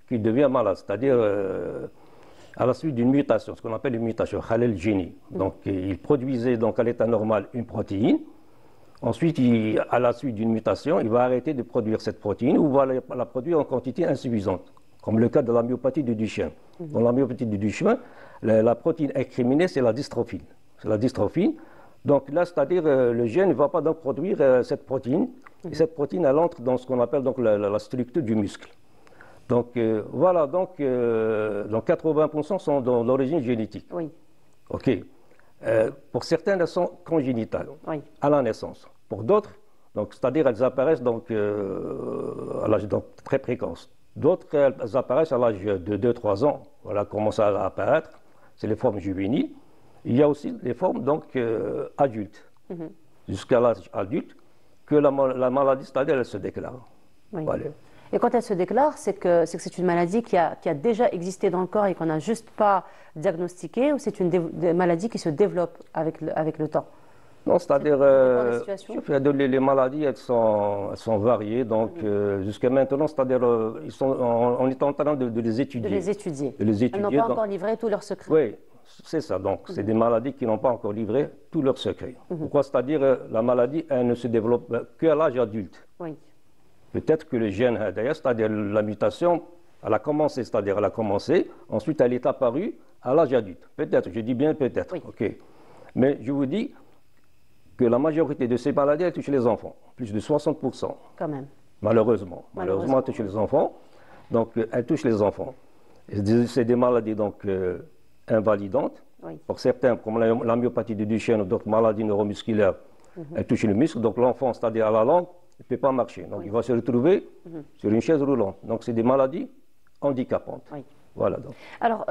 qui devient malade, c'est-à-dire à la suite d'une mutation, ce qu'on appelle une mutation, Khalel génie. Donc, il produisait donc, à l'état normal une protéine. Ensuite, à la suite d'une mutation, il va arrêter de produire cette protéine ou va la produire en quantité insuffisante, comme le cas de la myopathie du Duchenne. Dans la myopathie du Duchenne, la protéine incriminée, c'est la dystrophine. C'est la dystrophine. Donc là, c'est-à-dire le gène ne va pas donc produire cette protéine. Et cette protéine, elle entre dans ce qu'on appelle donc la structure du muscle. Donc voilà, donc 80% sont d'origine génétique. Oui. OK. Pour certaines, elles sont congénitales, à la naissance. Pour d'autres, c'est-à-dire elles apparaissent donc, à l'âge très précoce. D'autres, elles apparaissent à l'âge de 2-3 ans. Voilà, commencent à apparaître. C'est les formes juvéniles. Il y a aussi les formes donc, adultes, jusqu'à l'âge adulte, que la maladie, c'est-à-dire elle se déclare. Oui. Voilà. Et quand elle se déclare, c'est que c'est une maladie qui a déjà existé dans le corps et qu'on n'a juste pas diagnostiquée, ou c'est une maladie qui se développe avec le temps? Non, c'est-à-dire, les maladies, elles sont variées. Donc, jusqu'à maintenant, c'est-à-dire, on est en train de les étudier. De les étudier. Elles n'ont pas encore livré tous leurs secrets. Oui, c'est ça. Donc, c'est des maladies qui n'ont pas encore livré tous leurs secrets. Pourquoi? C'est-à-dire, la maladie, elle ne se développe qu'à l'âge adulte. Oui. Peut-être que le gène, d'ailleurs, c'est-à-dire la mutation, elle a commencé, c'est-à-dire elle a commencé, ensuite elle est apparue à l'âge adulte. Peut-être, je dis bien peut-être. Oui. OK. Mais je vous dis, que la majorité de ces maladies, elles touchent les enfants, plus de 60%. Quand même. Malheureusement, elles touchent les enfants. Donc, elles touchent les enfants. C'est des maladies donc invalidantes. Oui. Pour certains, comme la myopathie de Duchenne ou d'autres maladies neuromusculaires, elles touchent le muscle. Donc, l'enfant, c'est-à-dire à la langue, il ne peut pas marcher. Donc, il va se retrouver sur une chaise roulante. Donc, c'est des maladies handicapantes. Oui. Voilà, donc. Alors,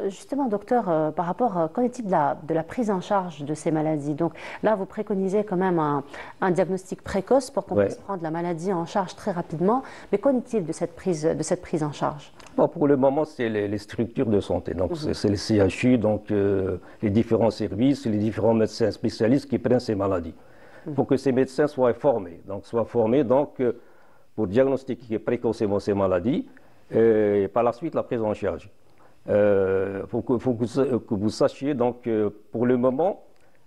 justement, docteur, par rapport, qu'en est-il de la prise en charge de ces maladies? Donc là, vous préconisez quand même un diagnostic précoce pour qu'on puisse prendre la maladie en charge très rapidement. Mais qu'en est-il de cette prise en charge? Bon, pour le moment, c'est les structures de santé. Donc, c'est les CHU, donc les différents services, les différents médecins spécialistes qui prennent ces maladies. Pour que ces médecins soient formés. Donc, pour diagnostiquer précocement ces maladies, et par la suite la prise en charge. Il faut que vous sachiez, donc, pour le moment,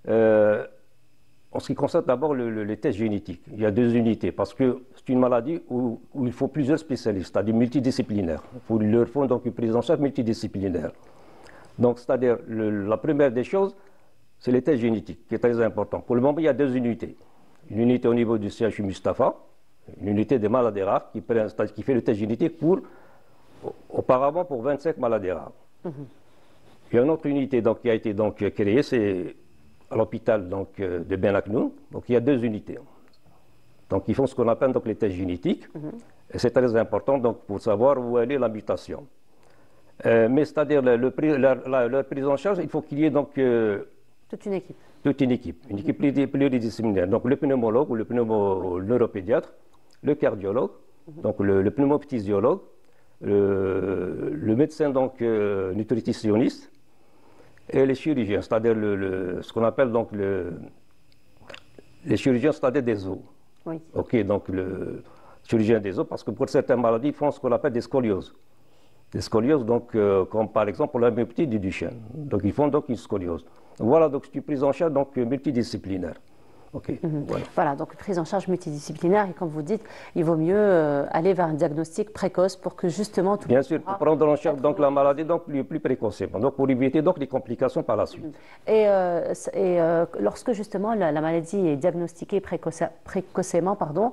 en ce qui concerne d'abord les tests génétiques, il y a 2 unités, parce que c'est une maladie où il faut plusieurs spécialistes, c'est-à-dire multidisciplinaires. Il leur faut donc une prise en charge multidisciplinaire. Donc, c'est-à-dire, la première des choses, c'est les tests génétiques, qui est très important. Pour le moment, il y a 2 unités. Une unité au niveau du CHU Mustapha, une unité des maladies rares, qui fait le test génétique auparavant pour 25 maladies rares. Il y a une autre unité donc, qui a été donc, créée, c'est à l'hôpital de Ben Aknoun. Donc il y a 2 unités. Donc ils font ce qu'on appelle donc, les tests génétiques. Et c'est très important donc, pour savoir où est la mutation. Mais c'est-à-dire leur prise en charge, il faut qu'il y ait donc... toute une équipe. Toute une équipe pluridisciplinaire. Donc le pneumologue ou le neuropédiatre, le cardiologue, donc le pneumophthysiologue, le médecin donc nutritionniste et les chirurgiens, c'est-à-dire ce qu'on appelle donc les chirurgiens, c'est-à-dire des os. Oui. Ok, donc le chirurgien des os, parce que pour certaines maladies, ils font ce qu'on appelle des scolioses. Des scolioses, donc, comme par exemple pour la myopathie du Duchenne. Donc ils font donc une scoliose. Donc, voilà, donc c'est une prise en charge donc, multidisciplinaire. Okay, voilà, donc prise en charge multidisciplinaire et comme vous dites, il vaut mieux aller vers un diagnostic précoce pour que justement tout. Bien sûr, pour prendre en charge donc la maladie donc plus précocement, donc pour éviter donc les complications par la suite. Et lorsque justement la maladie est diagnostiquée précocement,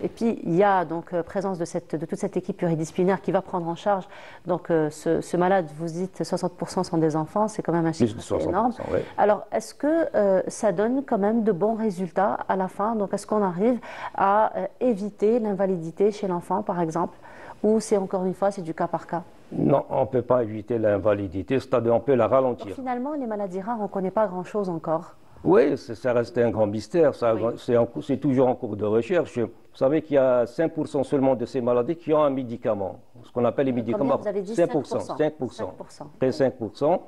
et puis il y a donc présence de toute cette équipe pluridisciplinaire qui va prendre en charge donc ce malade, vous dites 60% sont des enfants, c'est quand même un chiffre énorme. Ouais. Alors est-ce que ça donne quand même de bons résultats à la fin? Donc est-ce qu'on arrive à éviter l'invalidité chez l'enfant par exemple, ou c'est encore une fois c'est du cas par cas? Non, on ne peut pas éviter l'invalidité, c'est-à-dire on peut la ralentir. Donc, finalement, les maladies rares, on ne connaît pas grand-chose encore. Oui, ça reste un grand mystère, c'est toujours en cours de recherche. Vous savez qu'il y a 5% seulement de ces maladies qui ont un médicament, ce qu'on appelle les médicaments. Vous avez dit 5%. 5%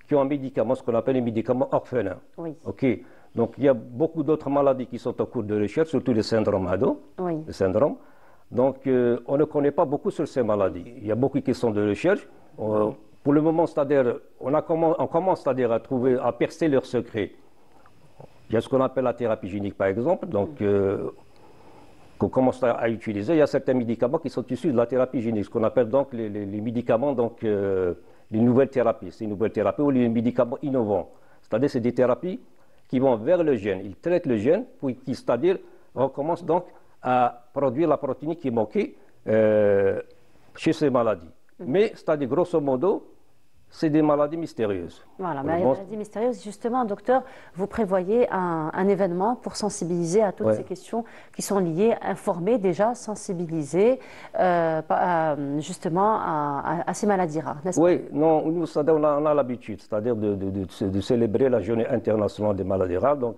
qui ont un médicament, ce qu'on appelle les médicaments orphelins. Oui. Okay. Donc il y a beaucoup d'autres maladies qui sont en cours de recherche, surtout les syndromes ados. Oui. Les syndromes. Donc on ne connaît pas beaucoup sur ces maladies. Il y a beaucoup qui sont de recherche. Pour le moment, c'est-à-dire, on commence c'est-à-dire, à percer leurs secrets. Il y a ce qu'on appelle la thérapie génique, par exemple, donc qu'on commence à utiliser. Il y a certains médicaments qui sont issus de la thérapie génique, ce qu'on appelle donc les médicaments, donc les nouvelles thérapies. C'est une nouvelle thérapie ou les médicaments innovants. C'est-à-dire, c'est des thérapies qui vont vers le gène. Ils traitent le gène, qui, c'est-à-dire, recommence donc à produire la protéine qui manquait chez ces maladies. Mais, c'est-à-dire, grosso modo, c'est des maladies mystérieuses. Voilà, mais les maladies mystérieuses, justement, docteur, vous prévoyez un événement pour sensibiliser à toutes ces questions qui sont liées, informer déjà, sensibiliser justement à ces maladies rares, n'est-ce pas? Oui, non, nous, on a l'habitude, c'est-à-dire de célébrer la journée internationale des maladies rares, donc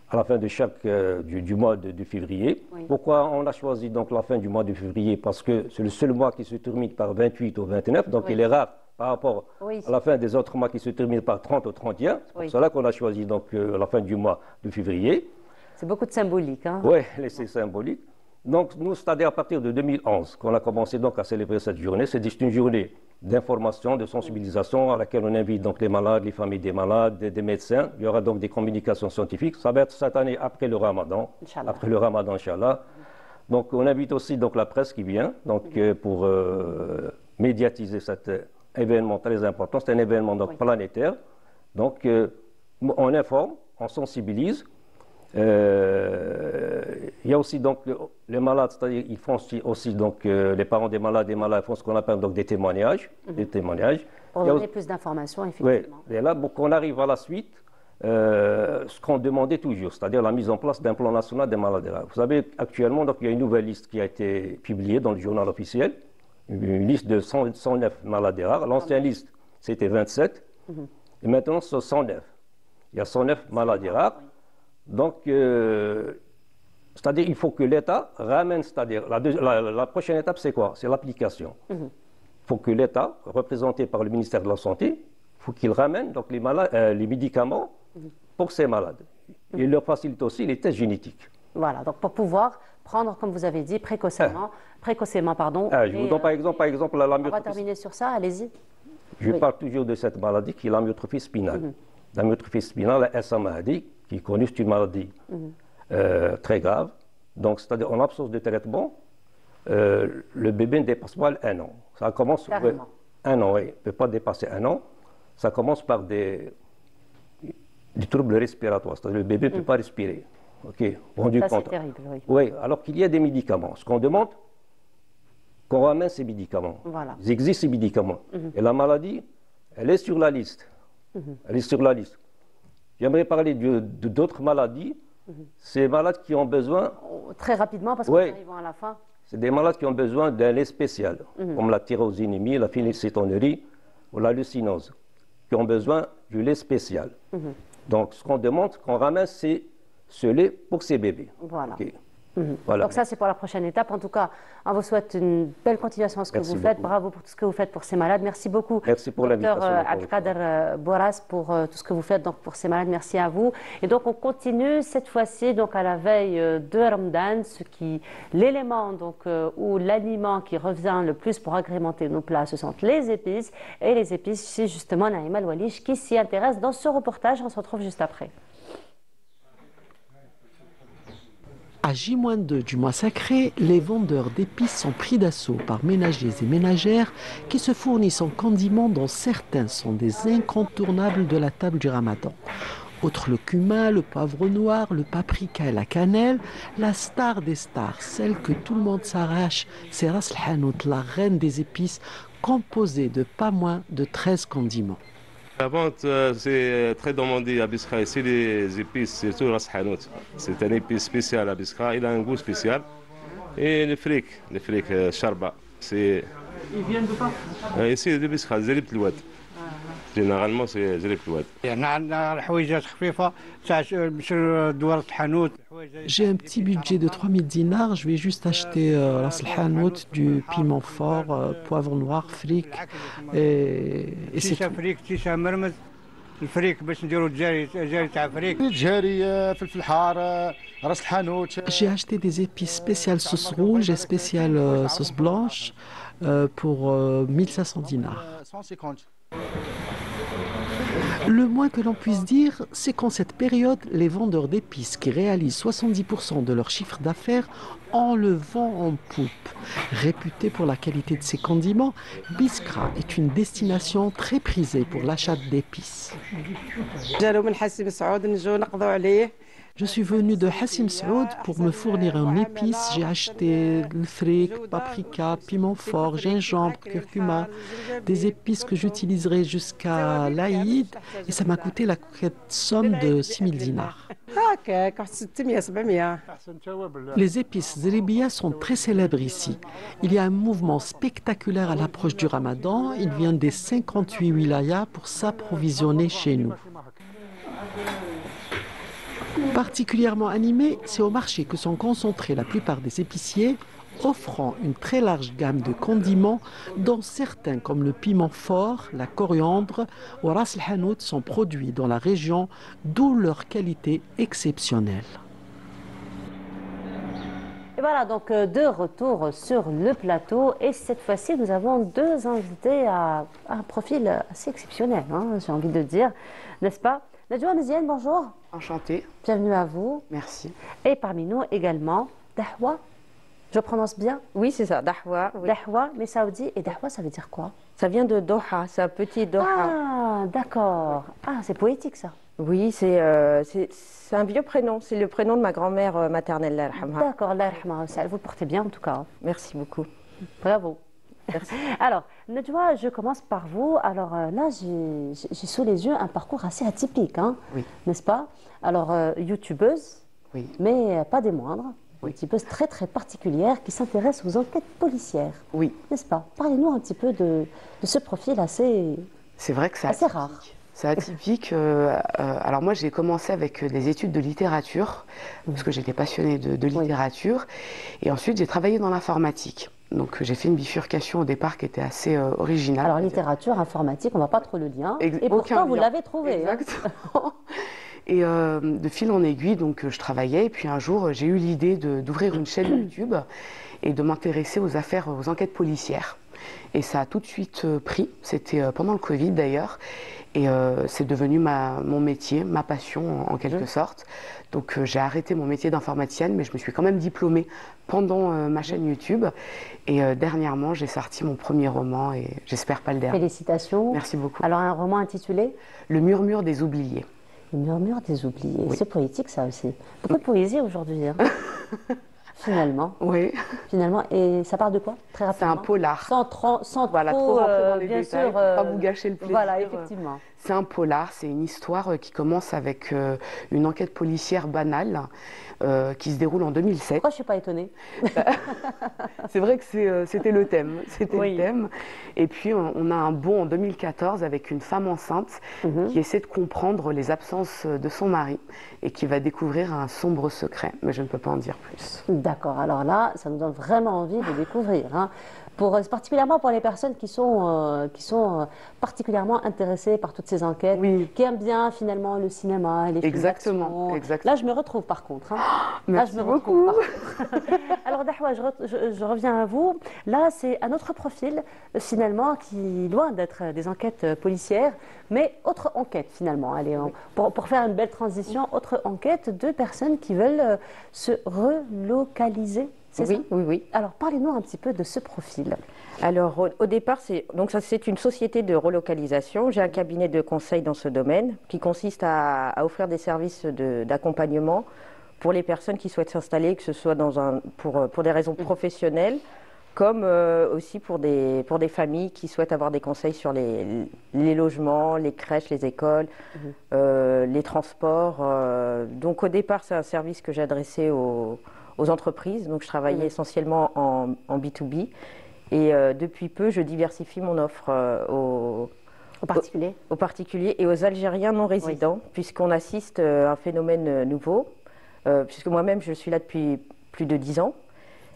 à la fin de du mois de février. Oui. Pourquoi on a choisi donc la fin du mois de février? Parce que c'est le seul mois qui se termine par 28 ou 29, donc il est rare par rapport à la fin des autres mois qui se terminent par 30 ou 31. C'est pour cela qu'on a choisi donc la fin du mois de février. C'est beaucoup de symbolique. Hein? Oui, c'est symbolique. Donc nous, c'est-à-dire à partir de 2011 qu'on a commencé donc à célébrer cette journée. C'est une journée d'information, de sensibilisation à laquelle on invite donc les malades, les familles des malades, des médecins. Il y aura donc des communications scientifiques. Ça va être cette année après le Ramadan. Inch'Allah. Après le Ramadan, Inch'Allah. Donc on invite aussi donc la presse qui vient donc, pour médiatiser cet événement très important. C'est un événement donc, planétaire. Donc on informe on sensibilise. Il y a aussi donc les malades, c'est-à-dire ils font aussi donc les parents des malades font ce qu'on appelle donc des témoignages. Pour donner plus d'informations, effectivement. Oui, et là, pour qu'on arrive à la suite, ce qu'on demandait toujours, c'est-à-dire la mise en place d'un plan national des maladies rares. Vous savez, actuellement, donc, il y a une nouvelle liste qui a été publiée dans le journal officiel, une liste de 109 maladies rares. L'ancienne liste, c'était 27, et maintenant, c'est 109. Il y a 109 maladies rares. Donc, c'est-à-dire il faut que l'État ramène, c'est-à-dire la prochaine étape, c'est quoi? C'est l'application. Il faut que l'État, représenté par le ministère de la Santé, faut qu'il ramène donc les médicaments pour ces malades. Il leur facilite aussi les tests génétiques. Voilà, donc pour pouvoir prendre, comme vous avez dit, précocement, je vous donne par exemple la On va terminer sur ça, allez-y. Je parle toujours de cette maladie qui est l'amyotrophie spinale. L'amyotrophie spinale, la SMAD, qui est connue, c'est une maladie très grave. Donc, c'est-à-dire en absence de traitement, le bébé ne dépasse pas un an. Ça commence un an, oui, il ne peut pas dépasser un an. Ça commence par des troubles respiratoires, c'est-à-dire le bébé ne peut pas respirer. Ok, rendu compte. C'est terrible, oui. Oui, alors qu'il y a des médicaments. Ce qu'on demande, qu'on ramène ces médicaments. Voilà. Ils existent ces médicaments. Et la maladie, elle est sur la liste. Elle est sur la liste. J'aimerais parler d'autres maladies. Ces malades qui ont besoin... Très rapidement, parce qu'on arrive à la fin. C'est des malades qui ont besoin d'un lait spécial, comme la tyrosinémie, la phénylcétonurie ou la leucinose, qui ont besoin du lait spécial. Donc, ce qu'on demande, qu'on ramène, c'est ce lait pour ces bébés. Voilà. Okay. Voilà. Donc ça, c'est pour la prochaine étape. En tout cas, on vous souhaite une belle continuation à ce que vous faites. Bravo pour tout ce que vous faites pour ces malades. Merci beaucoup, merci pour Dr Abdelkader Bouras, pour tout ce que vous faites donc, pour ces malades. Merci à vous. Et donc, on continue cette fois-ci donc, à la veille de Ramadan, l'élément ou l'aliment qui revient le plus pour agrémenter nos plats, ce sont les épices. Et les épices, c'est justement Naïma Loualiche qui s'y intéresse dans ce reportage. On se retrouve juste après. À J-2 du mois sacré, les vendeurs d'épices sont pris d'assaut par ménagers et ménagères qui se fournissent en condiments dont certains sont des incontournables de la table du Ramadan. Outre le cumin, le poivre noir, le paprika et la cannelle, la star des stars, celle que tout le monde s'arrache, c'est Ras El Hanout, la reine des épices, composée de pas moins de 13 condiments. La vente, c'est très demandé à Biskra. Ici, les épices, surtout Ras Hanout. C'est un épice spécial à Biskra. Il a un goût spécial. Et le fric charba. Il vient de partout. Ici, de Biskra, Zerib Tlouad. Généralement, c'est Zerib Tlouad. J'ai un petit budget de 3000 dinars. Je vais juste acheter Ras El Hanout, du piment fort, poivre noir, fric. Et c'est tout. J'ai acheté des épices spéciales sauce rouge et spéciales sauce blanche pour 1500 dinars. Le moins que l'on puisse dire, c'est qu'en cette période, les vendeurs d'épices qui réalisent 70% de leur chiffre d'affaires en le vent en poupe. Réputé pour la qualité de ses condiments, Biskra est une destination très prisée pour l'achat d'épices. Je suis venu de Hassim Saoud pour me fournir en épices. J'ai acheté le fric, paprika, piment fort, gingembre, curcuma, des épices que j'utiliserai jusqu'à l'Aïd et ça m'a coûté la coquette somme de 6000 dinars. Les épices Zeribia sont très célèbres ici. Il y a un mouvement spectaculaire à l'approche du Ramadan. Il vient des 58 wilayas pour s'approvisionner chez nous. Particulièrement animé, c'est au marché que sont concentrés la plupart des épiciers, offrant une très large gamme de condiments, dont certains comme le piment fort, la coriandre ou Ras El Hanout sont produits dans la région, d'où leur qualité exceptionnelle. Et voilà, donc de retour sur le plateau. Et cette fois-ci, nous avons deux invités à un profil assez exceptionnel, hein, j'ai envie de dire, n'est-ce pas? Nadjoua Meziane, bonjour. Enchantée. Bienvenue à vous. Merci. Et parmi nous également, Dahwa. Je prononce bien? Oui, c'est ça, Dahwa. Oui. Dahwa, mais saoudi. Et Dahwa, ça veut dire quoi? Ça vient de Doha, c'est un petit Doha. Ah, d'accord. Ah, c'est poétique ça. Oui, c'est un vieux prénom. C'est le prénom de ma grand-mère maternelle, Allah yarhamha. D'accord, Allah yarhamha. Vous portez bien en tout cas. Merci beaucoup. Bravo. Merci. Alors, Nedjoua, je commence par vous. Alors là, j'ai sous les yeux un parcours assez atypique, hein, oui. N'est-ce pas? Alors, youtubeuse, oui. Mais pas des moindres. Oui. Youtubeuse très très particulière qui s'intéresse aux enquêtes policières. Oui. N'est-ce pas? Parlez-nous un petit peu de ce profil assez, c'est vrai que c'est assez rare. C'est atypique. Alors moi, j'ai commencé avec des études de littérature, parce que j'étais passionnée de littérature. Et ensuite, j'ai travaillé dans l'informatique. Donc j'ai fait une bifurcation au départ qui était assez originale. Alors littérature, informatique, on ne va pas trop le lien. Et pourtant, vous l'avez trouvé. Exactement. Hein. Et de fil en aiguille, donc je travaillais. Et puis un jour, j'ai eu l'idée d'ouvrir une chaîne YouTube et de m'intéresser aux affaires, aux enquêtes policières. Et ça a tout de suite pris. C'était pendant le Covid d'ailleurs. Et c'est devenu mon métier, ma passion en quelque sorte. Donc j'ai arrêté mon métier d'informaticienne, mais je me suis quand même diplômée pendant ma chaîne YouTube. Et dernièrement, j'ai sorti mon premier roman et j'espère pas le dernier. Félicitations. Merci beaucoup. Alors un roman intitulé ? Le murmure des oubliés. Le murmure des oubliés. Oui. C'est poétique ça aussi. Beaucoup de poésie aujourd'hui. Hein. Finalement. Oui. Finalement. Et ça parle de quoi? Très rapidement. C'est un polar. Sans voilà, trop rentrer dans les bien détails, sûr, pas vous gâcher le plaisir. Voilà, effectivement. C'est un polar, c'est une histoire qui commence avec une enquête policière banale qui se déroule en 2007. Pourquoi je ne suis pas étonnée? C'est vrai que c'était le thème. C'était le thème. Et puis on a un bond en 2014 avec une femme enceinte qui essaie de comprendre les absences de son mari et qui va découvrir un sombre secret. Mais je ne peux pas en dire plus. D'accord, alors là, ça nous donne vraiment envie de découvrir. Hein. Particulièrement pour les personnes qui sont particulièrement intéressées par toutes ces enquêtes, qui aiment bien finalement le cinéma, les films Exactement. Là, je me retrouve par contre. Hein. Merci là, je me beaucoup. Alors, Dahwa, je reviens à vous. Là, c'est un autre profil finalement qui, loin d'être des enquêtes policières, mais autre enquête finalement. Allez, pour faire une belle transition, autre enquête de personnes qui veulent se relocaliser. Oui. Alors, parlez-nous un petit peu de ce profil. Alors, au départ, c'est une société de relocalisation. J'ai un cabinet de conseil dans ce domaine qui consiste à offrir des services d'accompagnement pour les personnes qui souhaitent s'installer, que ce soit pour des raisons professionnelles, comme aussi pour des familles qui souhaitent avoir des conseils sur les logements, les crèches, les écoles, les transports. Donc, au départ, c'est un service que j'ai adressé aux entreprises. Donc, je travaillais essentiellement en B2B. Et depuis peu, je diversifie mon offre aux particuliers et aux Algériens non résidents, puisqu'on assiste à un phénomène nouveau, puisque moi-même, je suis là depuis plus de 10 ans.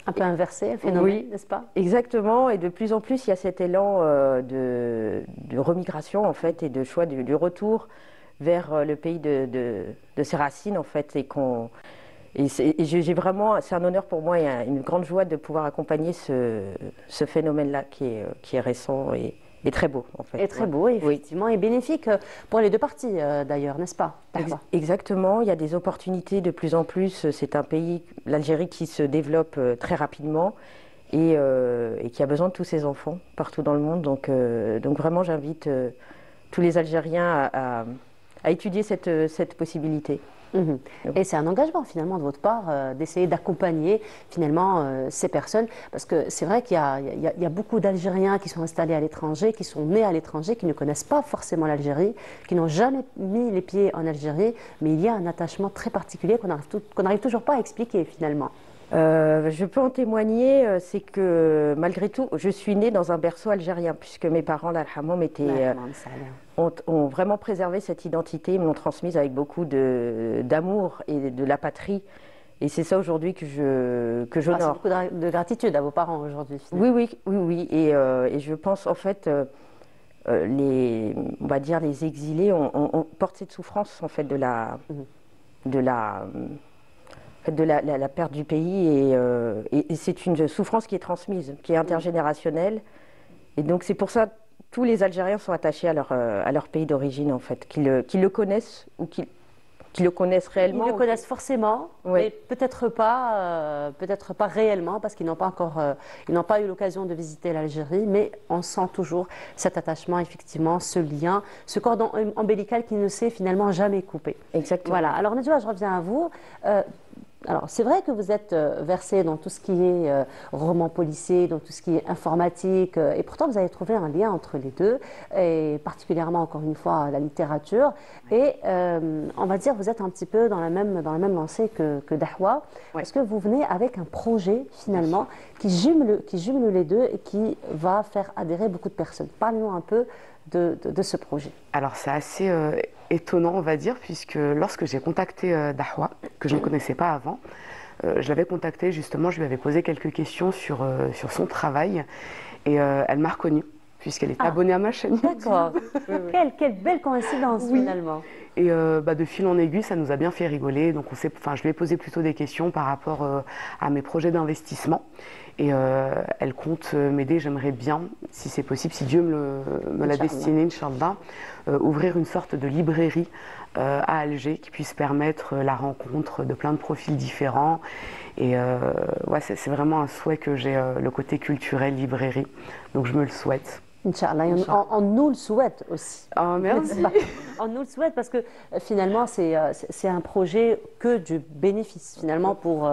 Un peu inversé, un phénomène, n'est-ce pas? Exactement, et de plus en plus, il y a cet élan de remigration, en fait, et de choix du retour vers le pays de ses racines, en fait, j'ai vraiment, c'est un honneur pour moi et une grande joie de pouvoir accompagner ce phénomène-là qui est récent et très beau, en fait. Et très beau, effectivement, et bénéfique pour les deux parties, d'ailleurs, n'est-ce pas? Exactement, il y a des opportunités de plus en plus. C'est un pays, l'Algérie, qui se développe très rapidement et qui a besoin de tous ses enfants partout dans le monde. Donc vraiment, j'invite tous les Algériens à étudier cette possibilité. Et c'est un engagement finalement de votre part d'essayer d'accompagner finalement ces personnes, parce que c'est vrai qu'il y a beaucoup d'Algériens qui sont installés à l'étranger, qui sont nés à l'étranger, qui ne connaissent pas forcément l'Algérie, qui n'ont jamais mis les pieds en Algérie, mais il y a un attachement très particulier qu'on n'arrive toujours pas à expliquer finalement. Je peux en témoigner, c'est que malgré tout, je suis née dans un berceau algérien, puisque mes parents, l'Alhamom, ont vraiment préservé cette identité, ils me l'ont transmise avec beaucoup d'amour et de la patrie. Et c'est ça aujourd'hui que j'honore. C'est beaucoup de gratitude à vos parents aujourd'hui. Oui. Et je pense en fait, on va dire les exilés, on porte cette souffrance en fait de la perte du pays et c'est une souffrance qui est transmise, qui est intergénérationnelle. Et donc c'est pour ça que tous les Algériens sont attachés à leur pays d'origine en fait, qu'ils le connaissent ou qui le connaissent réellement. Ils le connaissent forcément, Oui. mais peut-être pas réellement, parce qu'ils n'ont pas encore, ils n'ont pas eu l'occasion de visiter l'Algérie, mais on sent toujours cet attachement, effectivement, ce lien, ce cordon ombilical qui ne s'est finalement jamais coupé. Exactement. Voilà. Alors Nedjoua, je reviens à vous. Alors, c'est vrai que vous êtes versé dans tout ce qui est roman policier, dans tout ce qui est informatique, et pourtant vous avez trouvé un lien entre les deux, et particulièrement, encore une fois, la littérature. Et on va dire, vous êtes un petit peu dans la même lancée que Dahwa, parce que vous venez avec un projet, finalement, qui jume les deux et qui va faire adhérer beaucoup de personnes. Parlez-nous un peu de ce projet. Alors c'est assez étonnant, on va dire, puisque lorsque j'ai contacté Dahwa, que je ne connaissais pas avant, je l'avais contacté justement, je lui avais posé quelques questions sur son travail et elle m'a reconnue puisqu'elle est abonnée à ma chaîne. D'accord. Quelle belle coïncidence finalement. Et de fil en aiguille, ça nous a bien fait rigoler. Donc je lui ai posé plutôt des questions par rapport à mes projets d'investissement. Et elle compte m'aider, j'aimerais bien, si c'est possible, si Dieu me l'a destiné, Inch'Allah, ouvrir une sorte de librairie à Alger qui puisse permettre la rencontre de plein de profils différents. Et c'est vraiment un souhait que j'ai, le côté culturel, librairie. Donc je me le souhaite. Inch'Allah, on nous le souhaite aussi. Ah, merci. On nous le souhaite parce que finalement, c'est un projet que du bénéfice finalement pour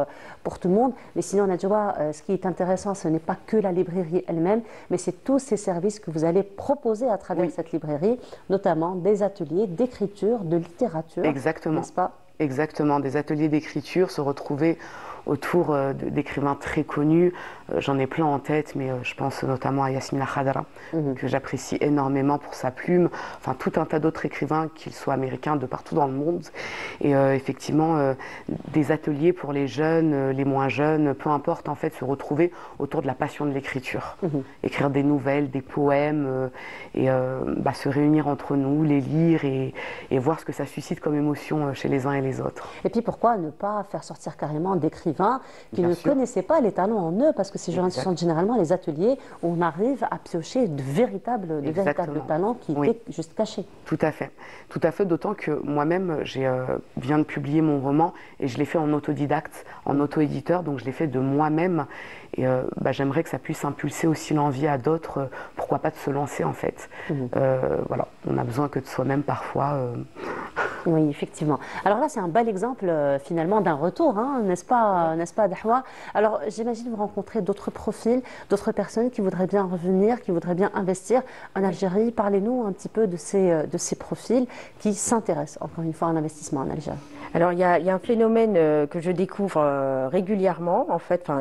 tout le monde. Mais sinon, Nedjoua, ce qui est intéressant, ce n'est pas que la librairie elle-même, mais c'est tous ces services que vous allez proposer à travers cette librairie, notamment des ateliers d'écriture, de littérature. Exactement. N'est-ce pas? Exactement, des ateliers d'écriture, se retrouver autour d'écrivains très connus. J'en ai plein en tête, mais je pense notamment à Yasmina Khadra, que j'apprécie énormément pour sa plume. Enfin, tout un tas d'autres écrivains, qu'ils soient américains, de partout dans le monde. Et effectivement, des ateliers pour les jeunes, les moins jeunes, peu importe, en fait, se retrouver autour de la passion de l'écriture. Écrire des nouvelles, des poèmes, et se réunir entre nous, les lire et voir ce que ça suscite comme émotion chez les uns et les autres. Et puis pourquoi ne pas faire sortir carrément d'écrivains qui ne connaissaient pas les talents en eux, parce que ce sont généralement les ateliers où on arrive à piocher de véritables talents qui étaient juste cachés. Tout à fait, d'autant que moi-même, j'ai viens de publier mon roman et je l'ai fait en autodidacte, en auto-éditeur, donc je l'ai fait de moi-même. Et j'aimerais que ça puisse impulser aussi l'envie à d'autres, pourquoi pas de se lancer en fait. Voilà, on a besoin que de soi-même parfois. Oui, effectivement. Alors là, c'est un bel exemple finalement d'un retour, hein, n'est-ce pas, Dahwa? Alors j'imagine vous rencontrez d'autres profils, d'autres personnes qui voudraient bien revenir, qui voudraient bien investir en Algérie. Parlez-nous un petit peu de ces profils qui s'intéressent, encore une fois, à l'investissement en Algérie. Alors il y a un phénomène que je découvre régulièrement, en fait,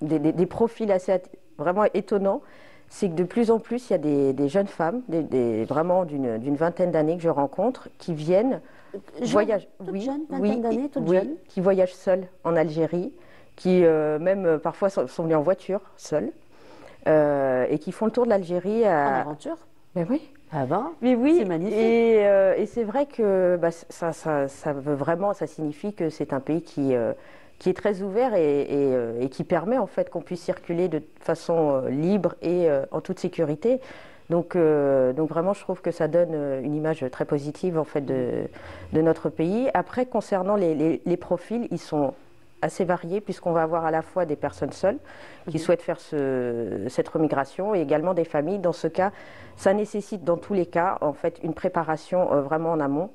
des profils assez vraiment étonnants. C'est que de plus en plus, il y a des jeunes femmes, vraiment d'une vingtaine d'années que je rencontre, qui viennent voyager, qui voyagent seules en Algérie, qui même parfois sont venues en voiture seules, et qui font le tour de l'Algérie. En aventure? Ben oui. Ah ben, mais oui, c'est magnifique. Et c'est vrai que ça veut vraiment, ça signifie que c'est un pays qui est très ouvert et qui permet en fait qu'on puisse circuler de façon libre et en toute sécurité. Donc vraiment, je trouve que ça donne une image très positive en fait de notre pays. Après, concernant les profils, ils sont assez variés puisqu'on va avoir à la fois des personnes seules qui souhaitent faire cette remigration et également des familles. Dans ce cas, ça nécessite dans tous les cas en fait une préparation vraiment en amont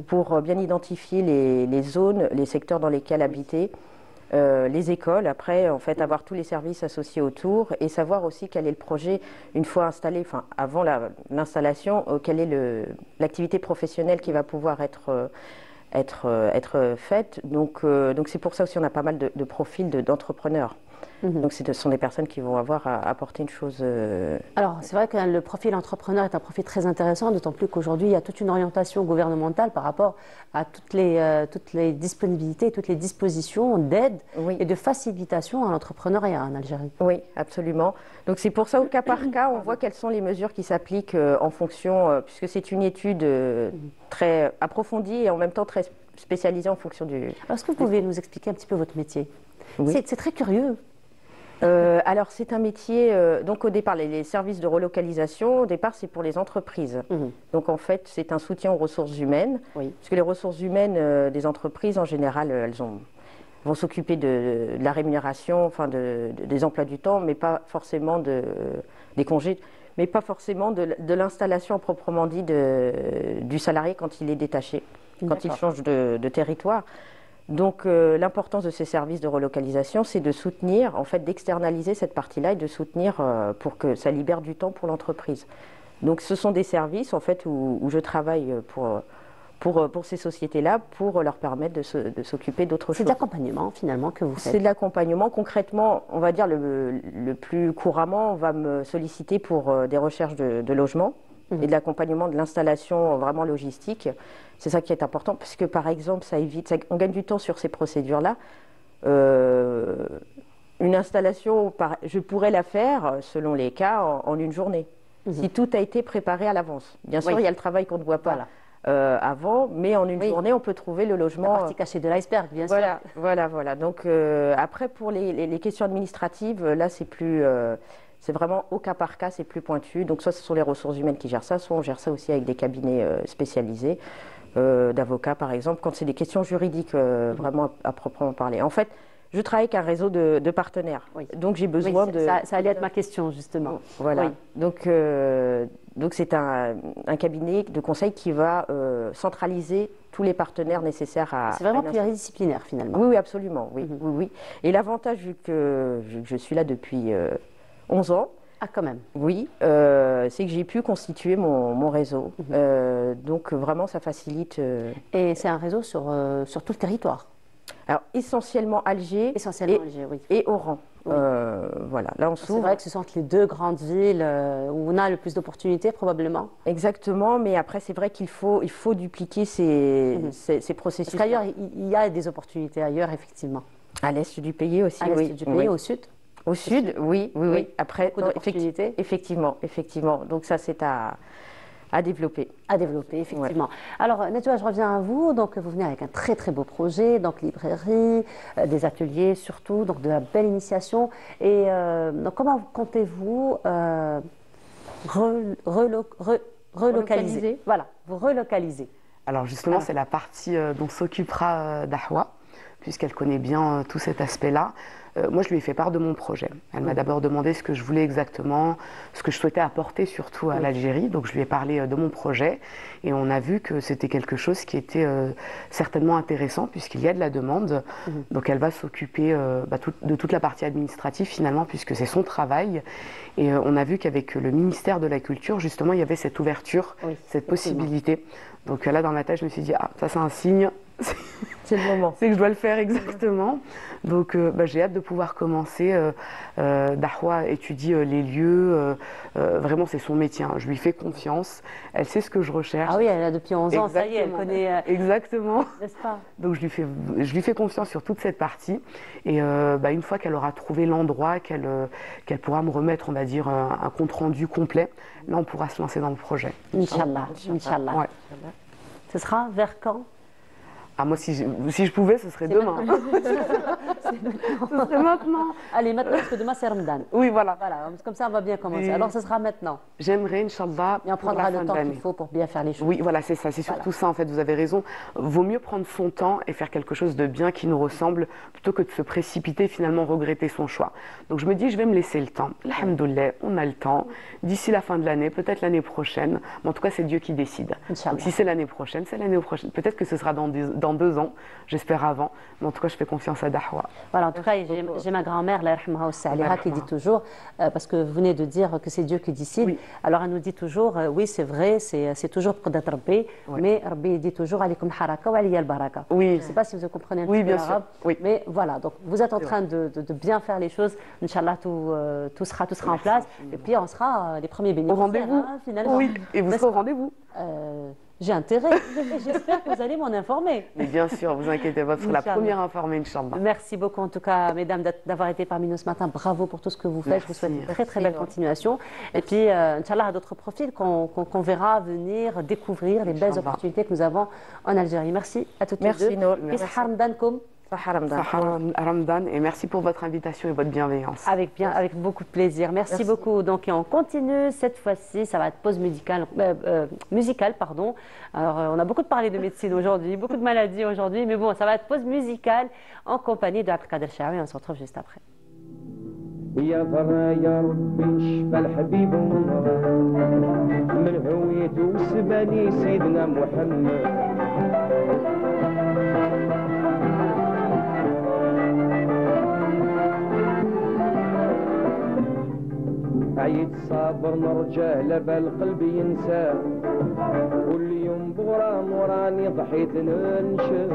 pour bien identifier les zones, les secteurs dans lesquels habiter. Les écoles, après, en fait, avoir tous les services associés autour et savoir aussi quel est le projet une fois installé, enfin, avant l'installation, quelle est l'activité professionnelle qui va pouvoir être faite. Donc c'est pour ça aussi on a pas mal de profils d'entrepreneurs. Donc ce sont des personnes qui vont avoir à apporter une chose. Alors c'est vrai que le profil entrepreneur est un profil très intéressant, d'autant plus qu'aujourd'hui il y a toute une orientation gouvernementale par rapport à toutes les disponibilités, toutes les dispositions d'aide et de facilitation à l'entrepreneuriat en Algérie. Oui, absolument. Donc c'est pour ça au cas par cas, on voit quelles sont les mesures qui s'appliquent en fonction, puisque c'est une étude très approfondie et en même temps très spécialisée en fonction du... Est-ce que vous pouvez nous expliquer un petit peu votre métier? C'est très curieux. Alors c'est un métier, donc au départ les services de relocalisation, au départ c'est pour les entreprises. Donc en fait c'est un soutien aux ressources humaines, parce que les ressources humaines des entreprises en général vont s'occuper de la rémunération, enfin des emplois du temps, mais pas forcément des congés, mais pas forcément de l'installation proprement dit du salarié quand il est détaché, quand il change de territoire. Donc l'importance de ces services de relocalisation, c'est de soutenir, en fait d'externaliser cette partie-là et de soutenir pour que ça libère du temps pour l'entreprise. Donc ce sont des services en fait où je travaille pour ces sociétés-là, pour leur permettre de s'occuper d'autres choses. C'est de l'accompagnement finalement que vous faites. C'est de l'accompagnement. Concrètement, on va dire le plus couramment, on va me solliciter pour des recherches de logement et de l'accompagnement de l'installation vraiment logistique. C'est ça qui est important, parce que par exemple, on gagne du temps sur ces procédures-là. Une installation, je pourrais la faire, selon les cas, en une journée, si tout a été préparé à l'avance. Bien sûr, il y a le travail qu'on ne voit pas avant, mais en une journée, on peut trouver le logement. La partie cachée de l'iceberg, bien sûr. Voilà. Donc après, pour les questions administratives, là, c'est vraiment au cas par cas, c'est plus pointu. Donc soit ce sont les ressources humaines qui gèrent ça, soit on gère ça aussi avec des cabinets spécialisés, d'avocats par exemple, quand c'est des questions juridiques vraiment à proprement parler. En fait, je travaille avec un réseau de partenaires, donc j'ai besoin de... Ça allait être ma question justement. Voilà, donc c'est un cabinet de conseil qui va centraliser tous les partenaires nécessaires à... C'est vraiment pluridisciplinaire finalement. Oui, absolument, oui. Et l'avantage, vu que je suis là depuis 11 ans, quand même. Oui, c'est que j'ai pu constituer mon réseau. Donc vraiment, ça facilite. Et c'est un réseau sur tout le territoire. Alors essentiellement Alger, et Oran. Voilà, là on s'ouvre. C'est vrai que ce sont les deux grandes villes où on a le plus d'opportunités probablement. Exactement, mais après c'est vrai qu'il faut dupliquer ces processus. Parce qu'ailleurs, il y a des opportunités ailleurs, effectivement. À l'est du pays aussi, à l'est du pays, au sud. Au sud, oui. Après, d'opportunités. Effectivement. Donc ça, c'est à développer. À développer, effectivement. Alors, Nedjoua, je reviens à vous. Donc, vous venez avec un très, très beau projet, donc librairie, des ateliers surtout, donc de la belle initiation. Et donc, comment comptez-vous relocaliser? Voilà, vous relocalisez. Alors, justement, c'est la partie dont s'occupera Dahwa, puisqu'elle connaît bien tout cet aspect-là. Moi, je lui ai fait part de mon projet. Elle m'a d'abord demandé ce que je voulais exactement, ce que je souhaitais apporter surtout à l'Algérie. Donc, je lui ai parlé de mon projet et on a vu que c'était quelque chose qui était certainement intéressant puisqu'il y a de la demande. Donc, elle va s'occuper de toute la partie administrative finalement puisque c'est son travail. Et on a vu qu'avec le ministère de la Culture, justement, il y avait cette ouverture, cette possibilité. Donc là, dans ma tête, je me suis dit, ça c'est un signe. C'est le moment. C'est que je dois le faire exactement. Donc j'ai hâte de pouvoir commencer. Dahwa étudie les lieux. Vraiment, c'est son métier. Je lui fais confiance. Elle sait ce que je recherche. Ah oui, elle a depuis 11 ans, ça y est, elle connaît. Exactement. N'est-ce pas? Donc je lui fais confiance sur toute cette partie. Et une fois qu'elle aura trouvé l'endroit, qu'elle pourra me remettre, on va dire, un compte-rendu complet, là, on pourra se lancer dans le projet. Inch'Allah. Inch'Allah. Ouais. Ce sera vers quand? Moi, si je pouvais, ce serait demain. Ce serait maintenant. Allez, maintenant, parce que demain, c'est Ramadan. Oui, voilà. Comme ça, on va bien commencer. Alors, ce sera maintenant. J'aimerais, Inch'Allah, et on prendra le temps qu'il faut pour bien faire les choses. Oui, voilà, c'est ça. C'est surtout ça, en fait. Vous avez raison. Vaut mieux prendre son temps et faire quelque chose de bien qui nous ressemble, plutôt que de se précipiter et finalement regretter son choix. Donc, je me dis, je vais me laisser le temps. Alhamdoulilah, on a le temps. D'ici la fin de l'année, peut-être l'année prochaine. Mais en tout cas, c'est Dieu qui décide. Donc, si c'est l'année prochaine, c'est l'année prochaine. Peut-être que ce sera dans 2 ans, j'espère avant, mais en tout cas je fais confiance à Dahwa. Voilà, en tout cas j'ai ma grand-mère, qui dit toujours, parce que vous venez de dire que c'est Dieu qui décide, alors elle nous dit toujours, oui c'est vrai, c'est toujours pour d'être Rabbi, mais Rabbi dit toujours, alikum haraka wa aliya al-baraka. Oui. Je ne sais pas si vous comprenez un petit peu l'arabe, mais voilà, donc vous êtes en train de bien faire les choses, Inch'Allah tout sera en place, et puis on sera les premiers bénéficiaires. Au rendez-vous, finalement. Oui, et vous serez au rendez-vous. J'ai intérêt. J'espère que vous allez m'en informer. Mais bien sûr, vous inquiétez pas, vous serez la première informée, Inch'Allah. Merci beaucoup en tout cas, mesdames, d'avoir été parmi nous ce matin. Bravo pour tout ce que vous faites. Je vous souhaite une très très belle continuation. Et puis, Inch'Allah, d'autres profils qu'on verra venir découvrir les belles opportunités que nous avons en Algérie. Merci à toutes les deux. Merci. Ramadan, et merci pour votre invitation et votre bienveillance. Avec beaucoup de plaisir. Merci beaucoup. Donc, et on continue cette fois-ci. Ça va être pause musicale, pardon. Alors, on a beaucoup parlé de médecine aujourd'hui, beaucoup de maladies aujourd'hui, mais bon, ça va être pause musicale en compagnie de Abdelkader Chaoui. On se retrouve juste après. يا ضرا يا ربي نشفى الحبيب ونرى من هويته وسباني سيدنا محمد عيد صابر نرجع لبا القلب ينسى كل يوم بغرام وراني ضحيت ننشف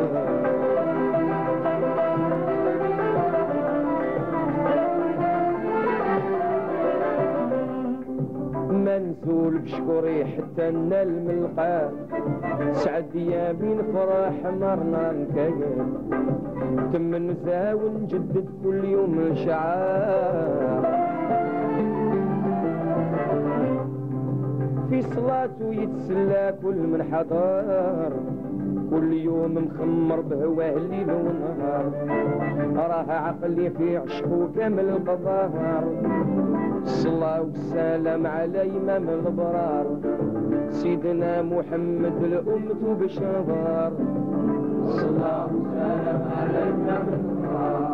منزول بشكوري حتى نال ملقاه سعد ايامي نفرح مرنا نكيف تم نزاو ونجدد كل يوم الشعار في صلاته يتسلى كل من حضر كل يوم مخمر بهواه الليل ونهار راه عقلي في عشقه كامل القضاهر الصلاة والسلام على إمام الأبرار سيدنا محمد الأمة بشهر الصلاة والسلام على إمام الأبرار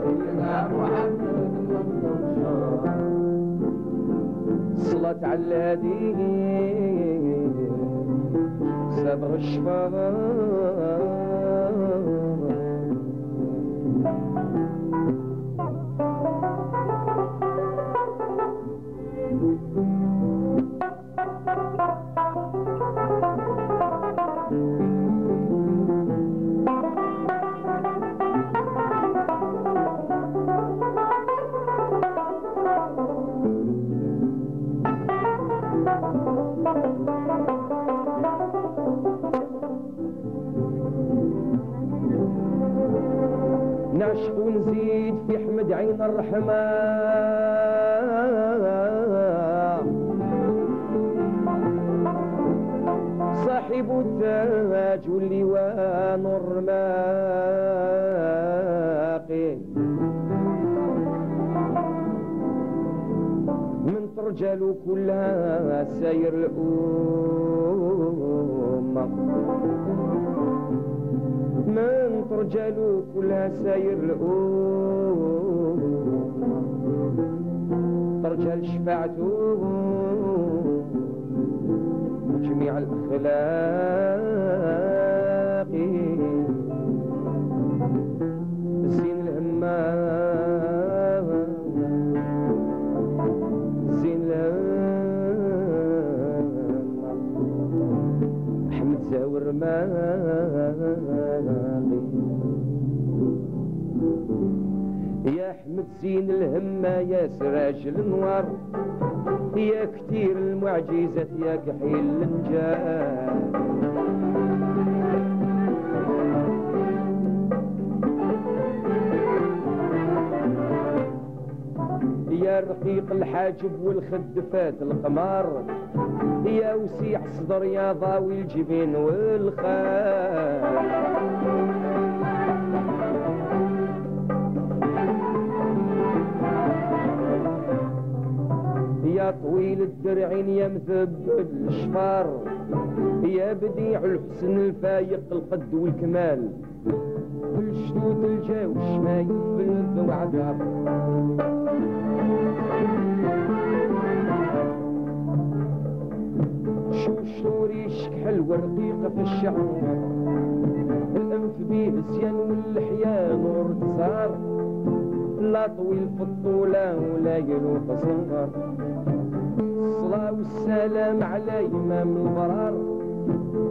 سيدنا محمد الأمة بشهر صلاة على الهادي صبر الشفار نعشق ونزيد في حمد عين الرحمة صاحب التاج واللواء الرماقي من ترجل كلها ساير الأمة من ترجل كلها ساير الأمة ترجل شفاعته وجميع الأخلاق زين الهمام زين الهمام أحمد زاور يا أحمد زين الهمة يا سراج النوار يا كتير المعجزات يا كحيل النجاة يا رقيق الحاجب والخدفات القمار يا وسيع الصدر يا ضاوي الجبين والخال يا طويل الدرعين يا مثبت الشفار يا بديع الحسن الفايق القد والكمال بالشدود الجاو الشمايل بالذو عذاب شو ريشك حلوة رقيقة في الشعر الأنف بيه الزيان واللحية نور تصار لا طويل في الطولة ولا يلو قصر الصلاة والسلام على إمام البرار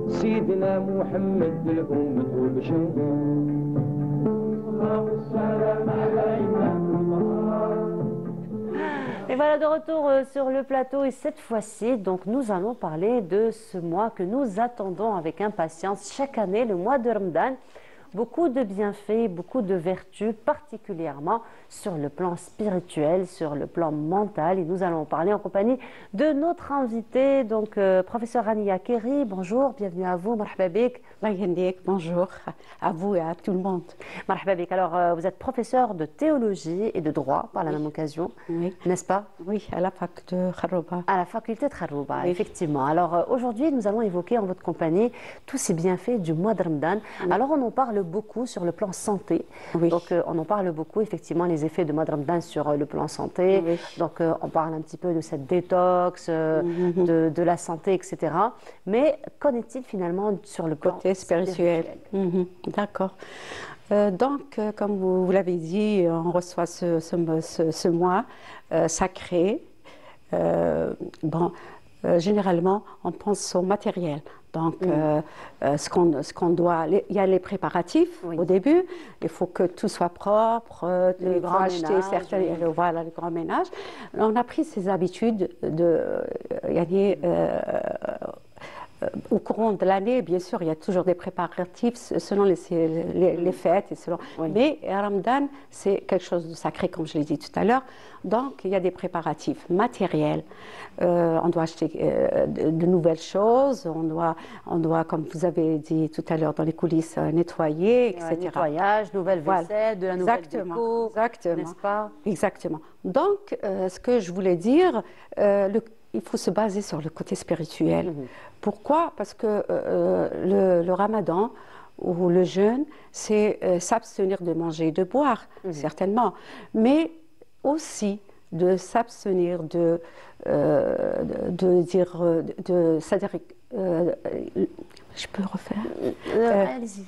سيدنا محمد الأمة وبشر الصلاة والسلام على إمام البرار. Et voilà de retour sur le plateau et cette fois-ci, donc nous allons parler de ce mois que nous attendons avec impatience chaque année, le mois de Ramadan, beaucoup de bienfaits, beaucoup de vertus, particulièrement sur le plan spirituel, sur le plan mental. Et nous allons en parler en compagnie de notre invité, donc professeur Rania Kerri. Bonjour, bienvenue à vous. Marhaba bik. Bonjour à vous et à tout le monde. Marhaba bik. Alors, vous êtes professeur de théologie et de droit par la même occasion, n'est-ce pas? Oui, à la fac de Kharouba. À la faculté de Kharouba, effectivement. Alors, aujourd'hui, nous allons évoquer en votre compagnie tous ces bienfaits du mois de Ramadan. Alors, on en parle beaucoup sur le plan santé. Donc, on en parle beaucoup, effectivement, les effets du mois de Ramadan sur le plan santé. Donc, on parle un petit peu de cette détox, de la santé, etc. Mais qu'en est-il finalement sur le plan spirituel? D'accord. Donc, comme vous l'avez dit, on reçoit ce mois sacré. Généralement, on pense au matériel. Donc, ce qu'on doit, il y a les préparatifs au début. Il faut que tout soit propre. Le grand ménage, voilà, le grand ménage. On a pris ces habitudes au courant de l'année, bien sûr, il y a toujours des préparatifs selon les fêtes. Et selon... Mais Ramadan, c'est quelque chose de sacré, comme je l'ai dit tout à l'heure. Donc, il y a des préparatifs matériels. On doit acheter de nouvelles choses. On doit, comme vous avez dit tout à l'heure dans les coulisses, nettoyer, etc. Nettoyage, nouvelle vaisselle, de la nouvelle déco, n'est-ce pas? Exactement. Donc, ce que je voulais dire, il faut se baser sur le côté spirituel. Pourquoi? Parce que le ramadan ou le jeûne, c'est s'abstenir de manger et de boire, certainement, mais aussi de s'abstenir c'est-à-dire, je peux refaire? Allez-y,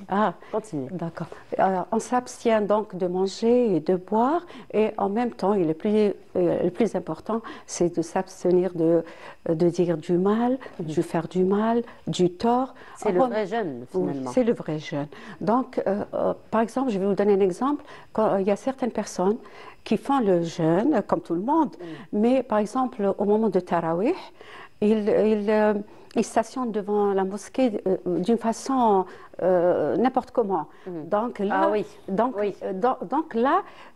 continue. D'accord. On s'abstient donc de manger et de boire, et en même temps, et le plus important, c'est de s'abstenir de dire du mal, de faire du mal, du tort. C'est le vrai jeûne, finalement. C'est le vrai jeûne. Donc, par exemple, je vais vous donner un exemple. Quand il y a certaines personnes qui font le jeûne, comme tout le monde, mais par exemple, au moment de Tarawih, ils stationnent devant la mosquée d'une façon n'importe comment. Donc là,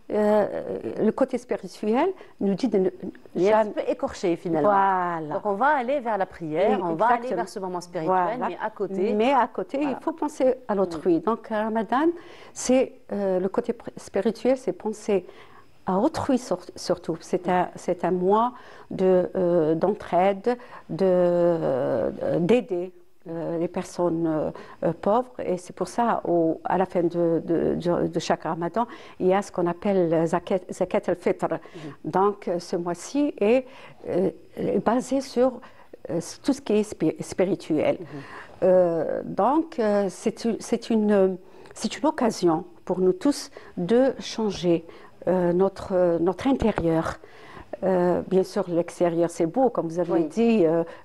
le côté spirituel nous dit de ne il est un petit peu écorché finalement. Voilà. Donc on va aller vers la prière, on va aller vers ce moment spirituel, mais à côté, il faut penser à l'autrui. Donc Ramadan, c'est le côté spirituel, c'est penser à autrui surtout. C'est un mois d'entraide, d'aider les personnes pauvres, et c'est pour ça à la fin de chaque ramadan, il y a ce qu'on appelle zakat al-fitr. Donc ce mois-ci est basé sur tout ce qui est spirituel. Donc c'est une occasion pour nous tous de changer notre intérieur. Bien sûr, l'extérieur, c'est beau, comme vous avez dit,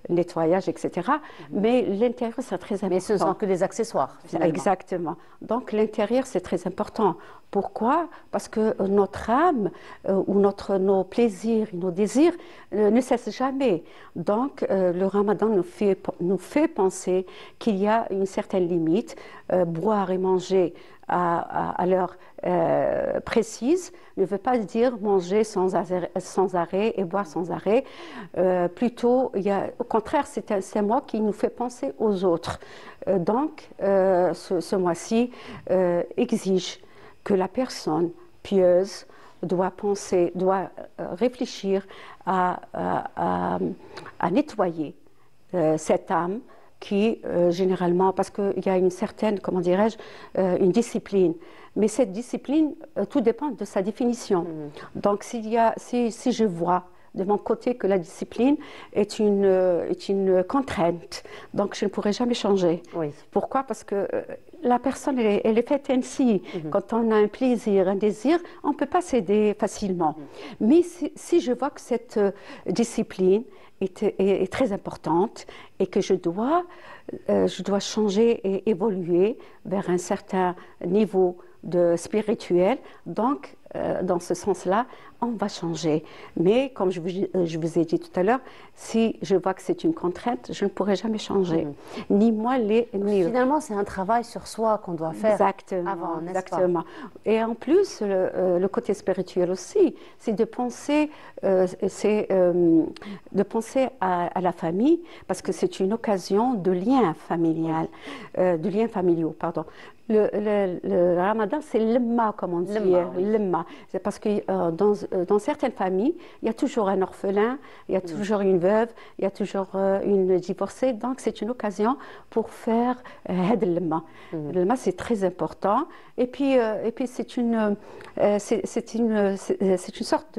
nettoyage, etc. Mais l'intérieur, c'est très important. Mais ce ne sont que des accessoires, finalement. Exactement. Donc, l'intérieur, c'est très important. Pourquoi? Parce que notre âme, ou nos plaisirs, nos désirs, ne cessent jamais. Donc, le ramadan nous fait penser qu'il y a une certaine limite. Boire et manger à l'heure précise ne veut pas dire manger sans arrêt et boire sans arrêt. Plutôt, au contraire, c'est un mois qui nous fait penser aux autres. Donc, ce mois-ci exige que la personne pieuse doit réfléchir à nettoyer cette âme qui, généralement, parce qu'il y a une certaine, comment dirais-je, une discipline. Mais cette discipline, tout dépend de sa définition. Donc, si je vois de mon côté que la discipline est une contrainte, donc je ne pourrai jamais changer. Pourquoi? Parce que la personne, elle est faite ainsi. Quand on a un plaisir, un désir, on ne peut pas céder facilement. Mais si je vois que cette discipline est très importante et que je dois changer et évoluer vers un certain niveau spirituel, donc dans ce sens-là, on va changer. Mais comme je vous ai dit tout à l'heure, si je vois que c'est une contrainte, je ne pourrai jamais changer. Ni moi, ni eux. Finalement, c'est un travail sur soi qu'on doit faire avant, n'est-ce pas? Exactement. Et en plus, le côté spirituel aussi, c'est de penser, à la famille, parce que c'est une occasion de lien familial, de liens familiaux, pardon. Le ramadan, c'est l'emma, comme on dit. L'emma. C'est parce que dans certaines familles, il y a toujours un orphelin, il y a toujours une veuve, il y a toujours une divorcée. Donc, c'est une occasion pour faire l'emma. L'emma, c'est très important. Et puis c'est une sorte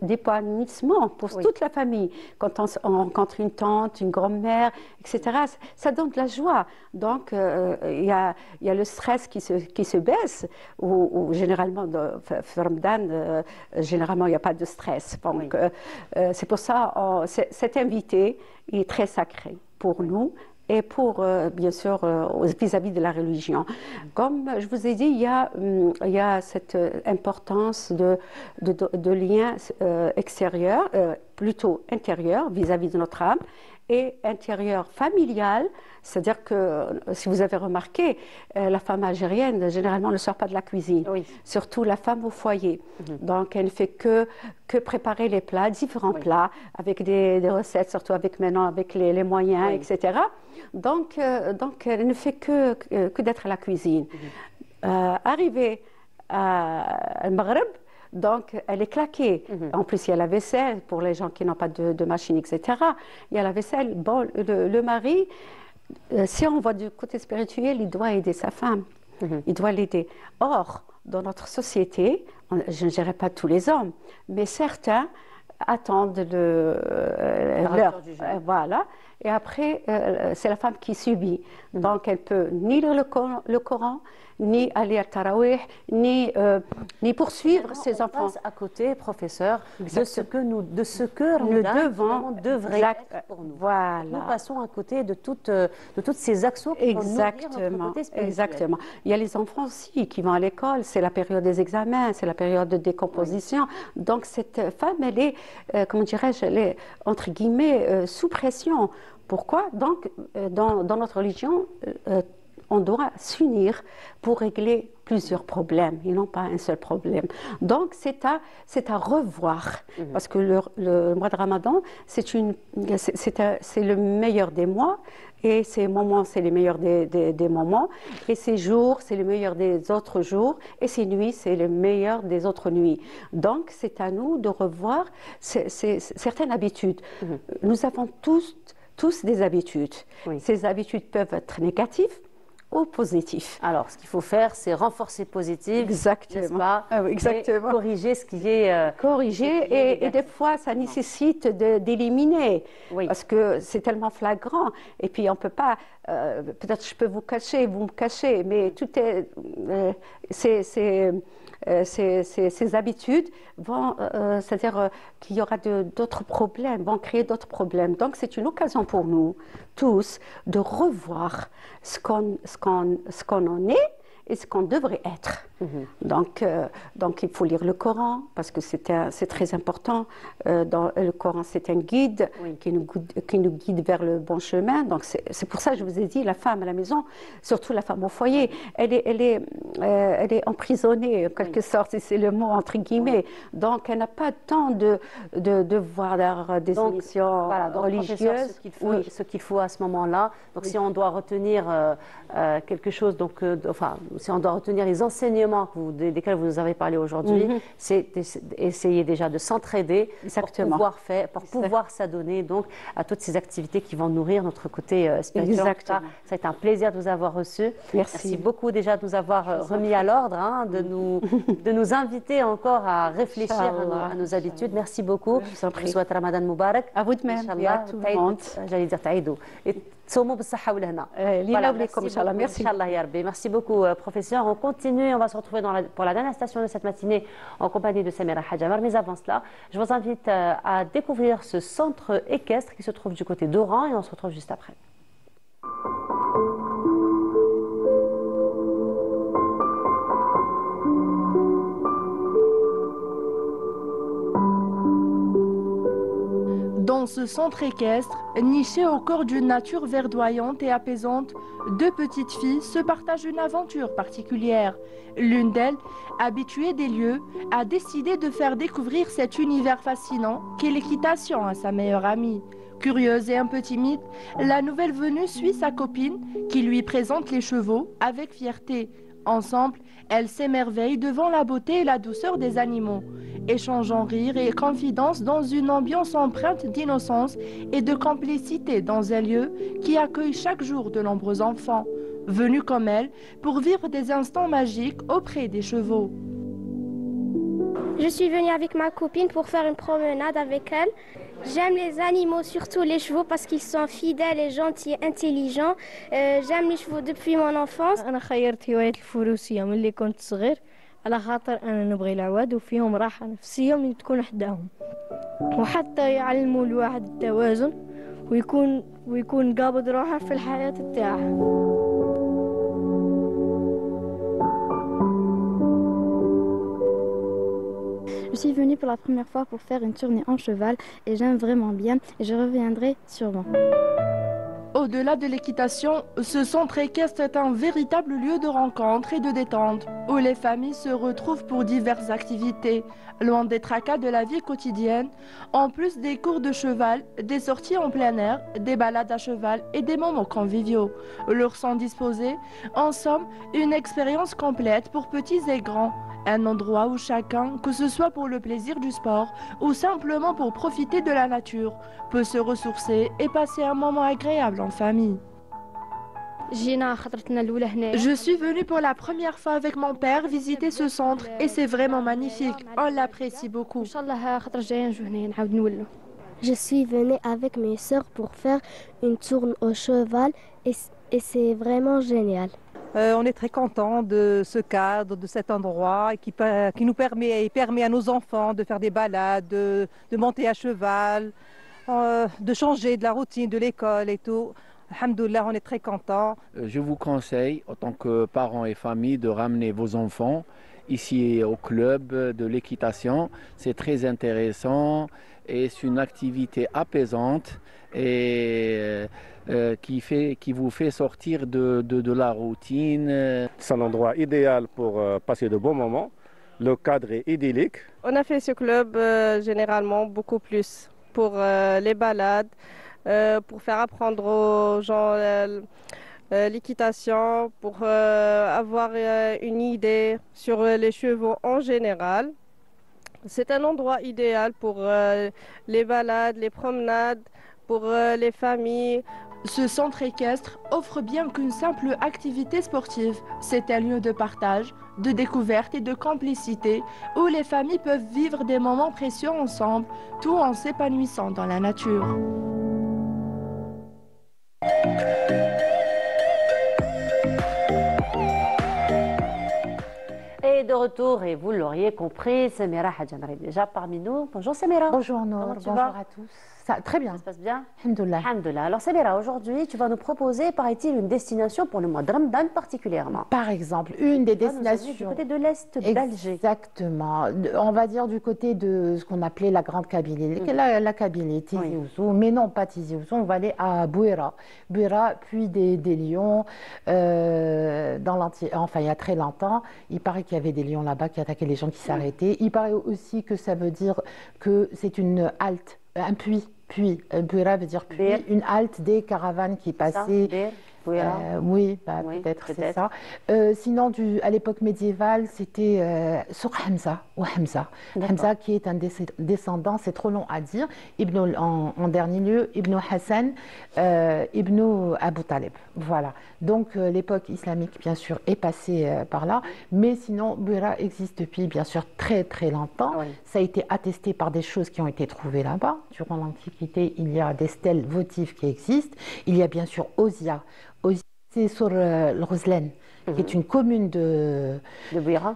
d'épanouissement pour toute la famille. Quand on rencontre une tante, une grand-mère, etc., ça donne de la joie. Donc, il y a le stress qui se baisse, ou généralement, dans Ramadan, généralement, il n'y a pas de stress. Donc, c'est pour ça, cet invité est très sacré pour nous et pour, bien sûr, vis-à-vis de la religion. Comme je vous ai dit, il y a cette importance de lien extérieur, plutôt intérieur, vis-à-vis de notre âme, et intérieur familial, c'est-à-dire que, si vous avez remarqué, la femme algérienne, généralement, ne sort pas de la cuisine, surtout la femme au foyer. Donc, elle ne fait que préparer les plats, différents plats, avec des recettes, surtout maintenant avec les moyens, etc. Donc, elle ne fait que d'être à la cuisine. Arrivée à Maghreb, donc, elle est claquée. En plus, il y a la vaisselle pour les gens qui n'ont pas de machine, etc. Il y a la vaisselle. Bon, le mari, si on voit du côté spirituel, il doit aider sa femme. Il doit l'aider. Or, dans notre société, je ne dirais pas tous les hommes, mais certains attendent l'heure. Voilà. Et après, c'est la femme qui subit. Donc, elle peut ni lire le Coran, ni aller à Tarawih, ni poursuivre ses enfants. On passe à côté, professeur, de ce que Ramadan devrait être pour nous. Voilà. Nous passons à côté de toutes ces actions qui vont nourrir notre côté spirituel. Exactement. Il y a les enfants aussi qui vont à l'école, c'est la période des examens, c'est la période de décomposition. Donc cette femme, elle est, comment dirais-je, elle est entre guillemets sous pression. Pourquoi? Donc, dans notre religion, on doit s'unir pour régler plusieurs problèmes et non pas un seul problème. Donc, c'est à revoir. Parce que le mois de Ramadan, c'est le meilleur des mois. Et ces moments, c'est les meilleurs des moments. Et ces jours, c'est les meilleurs des autres jours. Et ces nuits, c'est les meilleurs des autres nuits. Donc, c'est à nous de revoir certaines habitudes. Nous avons tous des habitudes. Ces habitudes peuvent être négatives ou positifs. Alors, ce qu'il faut faire, c'est renforcer positif, exactement, pas, exactement. Corriger ce qui est... corriger, et des fois, ça nécessite d'éliminer, parce que c'est tellement flagrant. Et puis, on ne peut pas... peut-être je peux vous cacher, vous me cachez, mais tout est... ces habitudes vont, c'est-à-dire qu'il y aura d'autres problèmes, vont créer d'autres problèmes. Donc, c'est une occasion pour nous tous de revoir ce qu'on en est et ce qu'on devrait être. Donc, il faut lire le Coran, parce que c'est très important. Le Coran, c'est un guide qui nous guide vers le bon chemin. Donc, c'est pour ça que je vous ai dit, la femme à la maison, surtout la femme au foyer, elle est emprisonnée, en quelque sorte, et c'est le mot entre guillemets. Donc, elle n'a pas le temps de voir des émissions religieuses. Ce qu'il faut à ce moment-là. Donc, si on doit retenir quelque chose, si on doit retenir les enseignements desquels vous nous avez parlé aujourd'hui, c'est essayer déjà de s'entraider pour pouvoir s'adonner donc à toutes ces activités qui vont nourrir notre côté spirituel. Ça a été un plaisir de vous avoir reçu. Merci beaucoup déjà de nous avoir remis à l'ordre, de nous inviter encore à réfléchir à nos habitudes. Merci beaucoup. Je vous souhaite Ramadan Moubarak. À vous de même et à tout le monde. J'allais dire taïdou. تصوموا بالصحة والهنا. Merci beaucoup, professeur. On continue, on va se retrouver pour la dernière station de cette matinée en compagnie de Samira Hadjamar. Mais avant cela, je vous invite à découvrir ce centre équestre qui se trouve du côté d'Oran et on se retrouve juste après. Dans ce centre équestre, niché au cœur d'une nature verdoyante et apaisante, deux petites filles se partagent une aventure particulière. L'une d'elles, habituée des lieux, a décidé de faire découvrir cet univers fascinant qu'est l'équitation à sa meilleure amie. Curieuse et un peu timide, la nouvelle venue suit sa copine qui lui présente les chevaux avec fierté. Ensemble, elles s'émerveillent devant la beauté et la douceur des animaux, échangeant rire et confidence dans une ambiance empreinte d'innocence et de complicité dans un lieu qui accueille chaque jour de nombreux enfants, venus comme elles pour vivre des instants magiques auprès des chevaux. Je suis venue avec ma copine pour faire une promenade avec elle. J'aime les animaux, surtout les chevaux, parce qu'ils sont fidèles et gentils et intelligents. J'aime les chevaux depuis mon enfance. أنا خيرت هواية الفروسية ملي كنت صغير على خاطر أنا نبغي العواد وفيهم راحة نفسية من تكون حداهم، وحتى يعلموا الواحد التوازن ويكون قابض روحه في الحياة تاعه. Je suis venue pour la première fois pour faire une tournée en cheval et j'aime vraiment bien et je reviendrai sûrement. Au-delà de l'équitation, ce centre équestre est un véritable lieu de rencontre et de détente, où les familles se retrouvent pour diverses activités, loin des tracas de la vie quotidienne, en plus des cours de cheval, des sorties en plein air, des balades à cheval et des moments conviviaux. Leur sont disposés, en somme, une expérience complète pour petits et grands. Un endroit où chacun, que ce soit pour le plaisir du sport ou simplement pour profiter de la nature, peut se ressourcer et passer un moment agréable en famille. Je suis venue pour la première fois avec mon père visiter ce centre et c'est vraiment magnifique. On l'apprécie beaucoup. Je suis venue avec mes sœurs pour faire une tournée au cheval et c'est vraiment génial. On est très content de ce cadre, de cet endroit qui nous permet à nos enfants de faire des balades, de monter à cheval, de changer de la routine de l'école et tout. Alhamdoulilah, on est très contents. Je vous conseille, en tant que parents et famille, de ramener vos enfants ici au club de l'équitation. C'est très intéressant et c'est une activité apaisante et qui vous fait sortir de la routine. C'est un endroit idéal pour passer de bons moments. Le cadre est idyllique. On a fait ce club généralement beaucoup plus pour les balades, pour faire apprendre aux gens l'équitation, pour avoir une idée sur les chevaux en général. C'est un endroit idéal pour les balades, les promenades, pour les familles. Ce centre équestre offre bien qu'une simple activité sportive. C'est un lieu de partage, de découverte et de complicité où les familles peuvent vivre des moments précieux ensemble, tout en s'épanouissant dans la nature. Et de retour, et vous l'auriez compris, Samira Hadjamri est déjà parmi nous. Bonjour Samira. Bonjour Nour, bonjour à tous. Ça, très bien. Ça se passe bien? Alhamdoulilah. Alhamdoulilah. Alors Samira, aujourd'hui, tu vas nous proposer, paraît-il, une destination pour le mois de Ramadan particulièrement. Par exemple, une des destinations... Du côté de l'Est d'Alger. Exactement. On va dire du côté de ce qu'on appelait la Grande Kabylie. La Kabylie, Tizi Ouzou. Mais non, pas Tizi Ouzou. On va aller à Bouira. Bouira, puis des lions. Enfin, il y a très longtemps, il paraît qu'il y avait des lions là-bas qui attaquaient les gens qui s'arrêtaient. Il paraît aussi que ça veut dire que c'est une halte, un puits. Bouira veut dire puits, une halte des caravanes qui passaient. Oui, peut-être c'est ça. Sinon, à l'époque médiévale, c'était Souk Hamza, ou Hamza. Hamza qui est un descendant, c'est trop long à dire, en dernier lieu, Ibn Hassan, Ibn Abu Talib. Voilà. Donc l'époque islamique, bien sûr, est passée par là. Mais sinon, Bouira existe depuis, bien sûr, très très longtemps. Oui. Ça a été attesté par des choses qui ont été trouvées là-bas. Durant l'Antiquité, il y a des stèles votives qui existent. Il y a bien sûr Ozia. C'est sur le Rouselaine. qui est une commune de Bouira.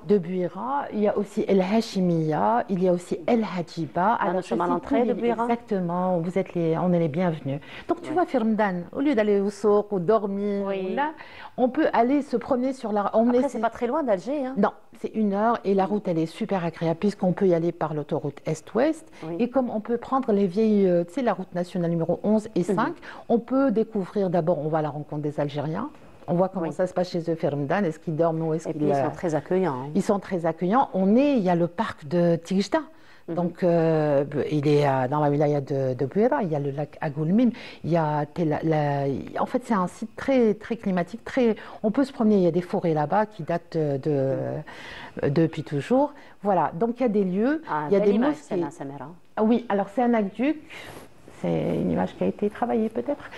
Il y a aussi El Hashimiya, il y a aussi El Hadjiba. Alors, nous sommes à l'entrée de Bouira. Exactement, on est les bienvenus. Donc tu vois, Firmdan, au lieu d'aller au souk ou dormir, là, on peut aller se promener sur la... Après, c'est pas très loin d'Alger. Hein. Non, c'est 1 heure et la route, elle est super agréable puisqu'on peut y aller par l'autoroute Est-Ouest. Et comme on peut prendre les vieilles, tu sais, la route nationale numéro 11 et 5, on peut découvrir d'abord, on va à la rencontre des Algériens. On voit comment ça se passe chez eux, Firmdan. Est-ce qu'ils dorment ou est-ce qu'ils... ils sont très accueillants. Hein. Ils sont très accueillants. Il y a le parc de Tigijda. Donc, il est dans la wilaya de Bouira. Il y a le lac Agoulmim. Il y a en fait, c'est un site très, très climatique. On peut se promener. Il y a des forêts là-bas qui datent depuis toujours. Voilà. Donc, il y a des lieux. Il y a des mosquées. Oui, alors c'est un aqueduc. C'est une image qui a été travaillée peut-être.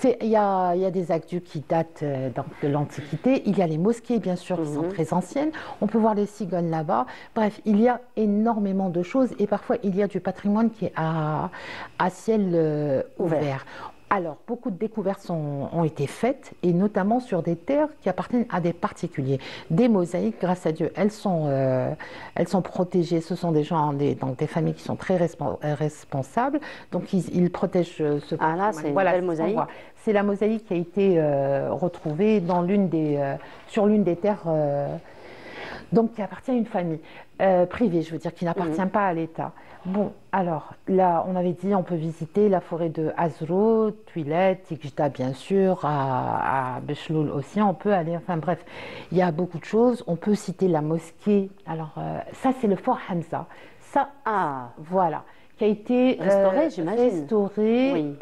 Il y a des aqueducs qui datent de l'Antiquité. Il y a les mosquées, bien sûr, qui sont très anciennes. On peut voir les cigognes là-bas. Bref, il y a énormément de choses et parfois il y a du patrimoine qui est à ciel ouvert. Alors, beaucoup de découvertes ont été faites, et notamment sur des terres qui appartiennent à des particuliers. Des mosaïques, grâce à Dieu, elles sont protégées. Ce sont des gens, donc des familles qui sont très responsables. Donc, ils protègent ce patrimoine. Ah là, c'est une belle mosaïque. C'est la mosaïque qui a été retrouvée sur l'une des terres, donc qui appartient à une famille privée, je veux dire, qui n'appartient pas à l'État. Bon, alors là, on avait dit on peut visiter la forêt de Azro, Twilet, Tigijda bien sûr, à Bechloul aussi, on peut aller, enfin bref, il y a beaucoup de choses. On peut citer la mosquée. Alors ça, c'est le fort Hamza. Ça, voilà, qui a été restauré, j'imagine. Restauré. Oui.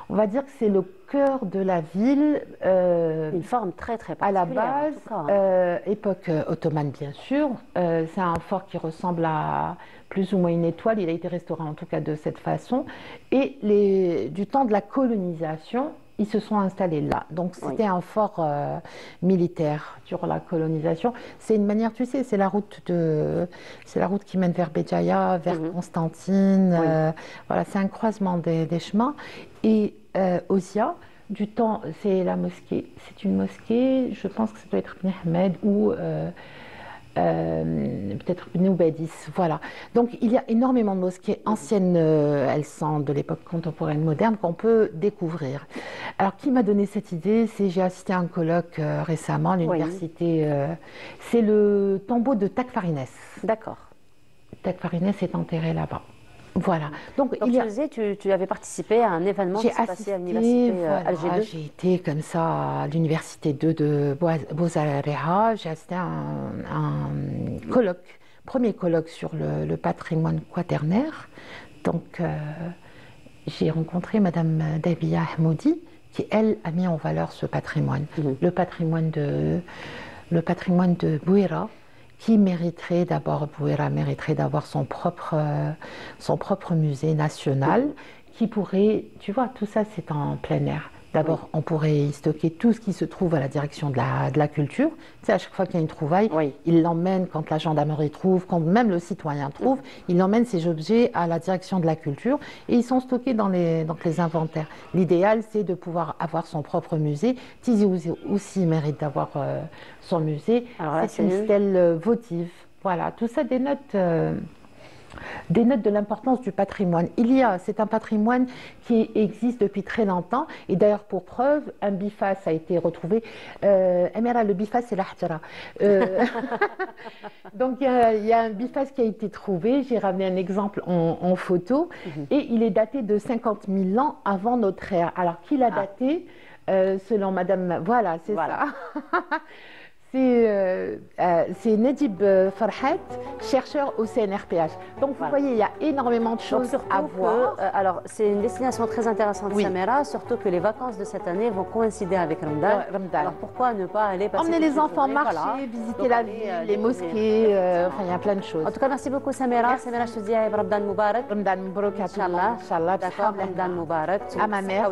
On va dire que c'est le cœur de la ville. Une forme très très particulière. À la base, époque ottomane bien sûr. C'est un fort qui ressemble à plus ou moins une étoile. Il a été restauré en tout cas de cette façon. Et du temps de la colonisation, ils se sont installés là. Donc c'était un fort militaire durant la colonisation. C'est une manière, tu sais, c'est la route qui mène vers Béjaïa, vers Constantine. Voilà, c'est un croisement des chemins. Et Ozia, du temps, c'est la mosquée. C'est une mosquée, je pense que ça doit être Ibn Ahmed ou peut-être Ibn Ubaydis, voilà. Donc il y a énormément de mosquées anciennes, elles sont de l'époque contemporaine moderne, qu'on peut découvrir. Alors qui m'a donné cette idée? J'ai assisté à un colloque récemment à l'université, c'est le tombeau de Takfarines. D'accord. Takfarines est enterré là-bas. Voilà. Donc tu avais participé à un événement qui s'est passé à l'université Alger 2. J'ai été comme ça à l'université 2 de Bozarreha. J'ai assisté à un colloque, premier colloque sur le patrimoine quaternaire. Donc j'ai rencontré Madame Dabia Ahmoudi qui, elle, a mis en valeur ce patrimoine, le patrimoine de Bouira, qui mériterait d'abord, Bouira mériterait d'avoir son propre musée national, qui pourrait, tu vois, tout ça c'est en plein air. D'abord, on pourrait y stocker tout ce qui se trouve à la direction de la culture. Tu sais, à chaque fois qu'il y a une trouvaille, il l'emmène, quand la gendarmerie trouve, quand même le citoyen trouve, il emmène ces objets à la direction de la culture et ils sont stockés dans les inventaires. L'idéal, c'est de pouvoir avoir son propre musée. Tizi aussi mérite d'avoir son musée. C'est une stèle votive. Voilà, tout ça dénote de l'importance du patrimoine. C'est un patrimoine qui existe depuis très longtemps et d'ailleurs pour preuve, un biface a été retrouvé. Emera, le biface c'est la Hadjara. Donc il y a un biface qui a été trouvé, j'ai ramené un exemple en photo et il est daté de 50 000 ans avant notre ère. Alors qui l'a daté selon Madame... Voilà, c'est ça. C'est Nedib Farhat, chercheur au CNRPH. Donc vous voyez, il y a énormément de choses à voir. Alors c'est une destination très intéressante, Samira, surtout que les vacances de cette année vont coïncider avec Ramadan. Alors pourquoi ne pas aller passer emmener les enfants marcher, visiter la ville, les mosquées, enfin il y a plein de choses. En tout cas, merci beaucoup Samira. Samira, je te dis Ramadan Mubarak. Ramadan Mubarak à tout le monde. Inch'Allah. D'accord, Ramadan Mubarak. À ma mère.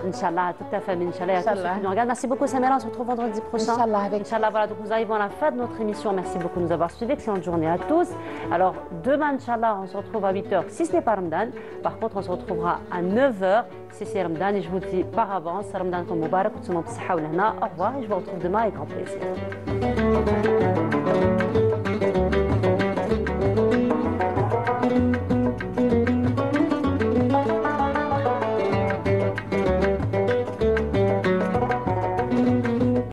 Inch'Allah, à toute ta famille, Inch'Allah. Merci beaucoup Samira, on se retrouve vendredi prochain. Inch'Allah, avec Inch'Allah, voilà, donc nous arrivons à la fin de notre émission. Merci beaucoup de nous avoir suivis. Excellente journée à tous. Alors, demain, Inch'Allah, on se retrouve à 8h si ce n'est pas Ramadan. Par contre, on se retrouvera à 9h si c'est Ramadan. Et je vous dis par avance, Ramadan comme Mubarak, au revoir et je vous retrouve demain avec grand plaisir.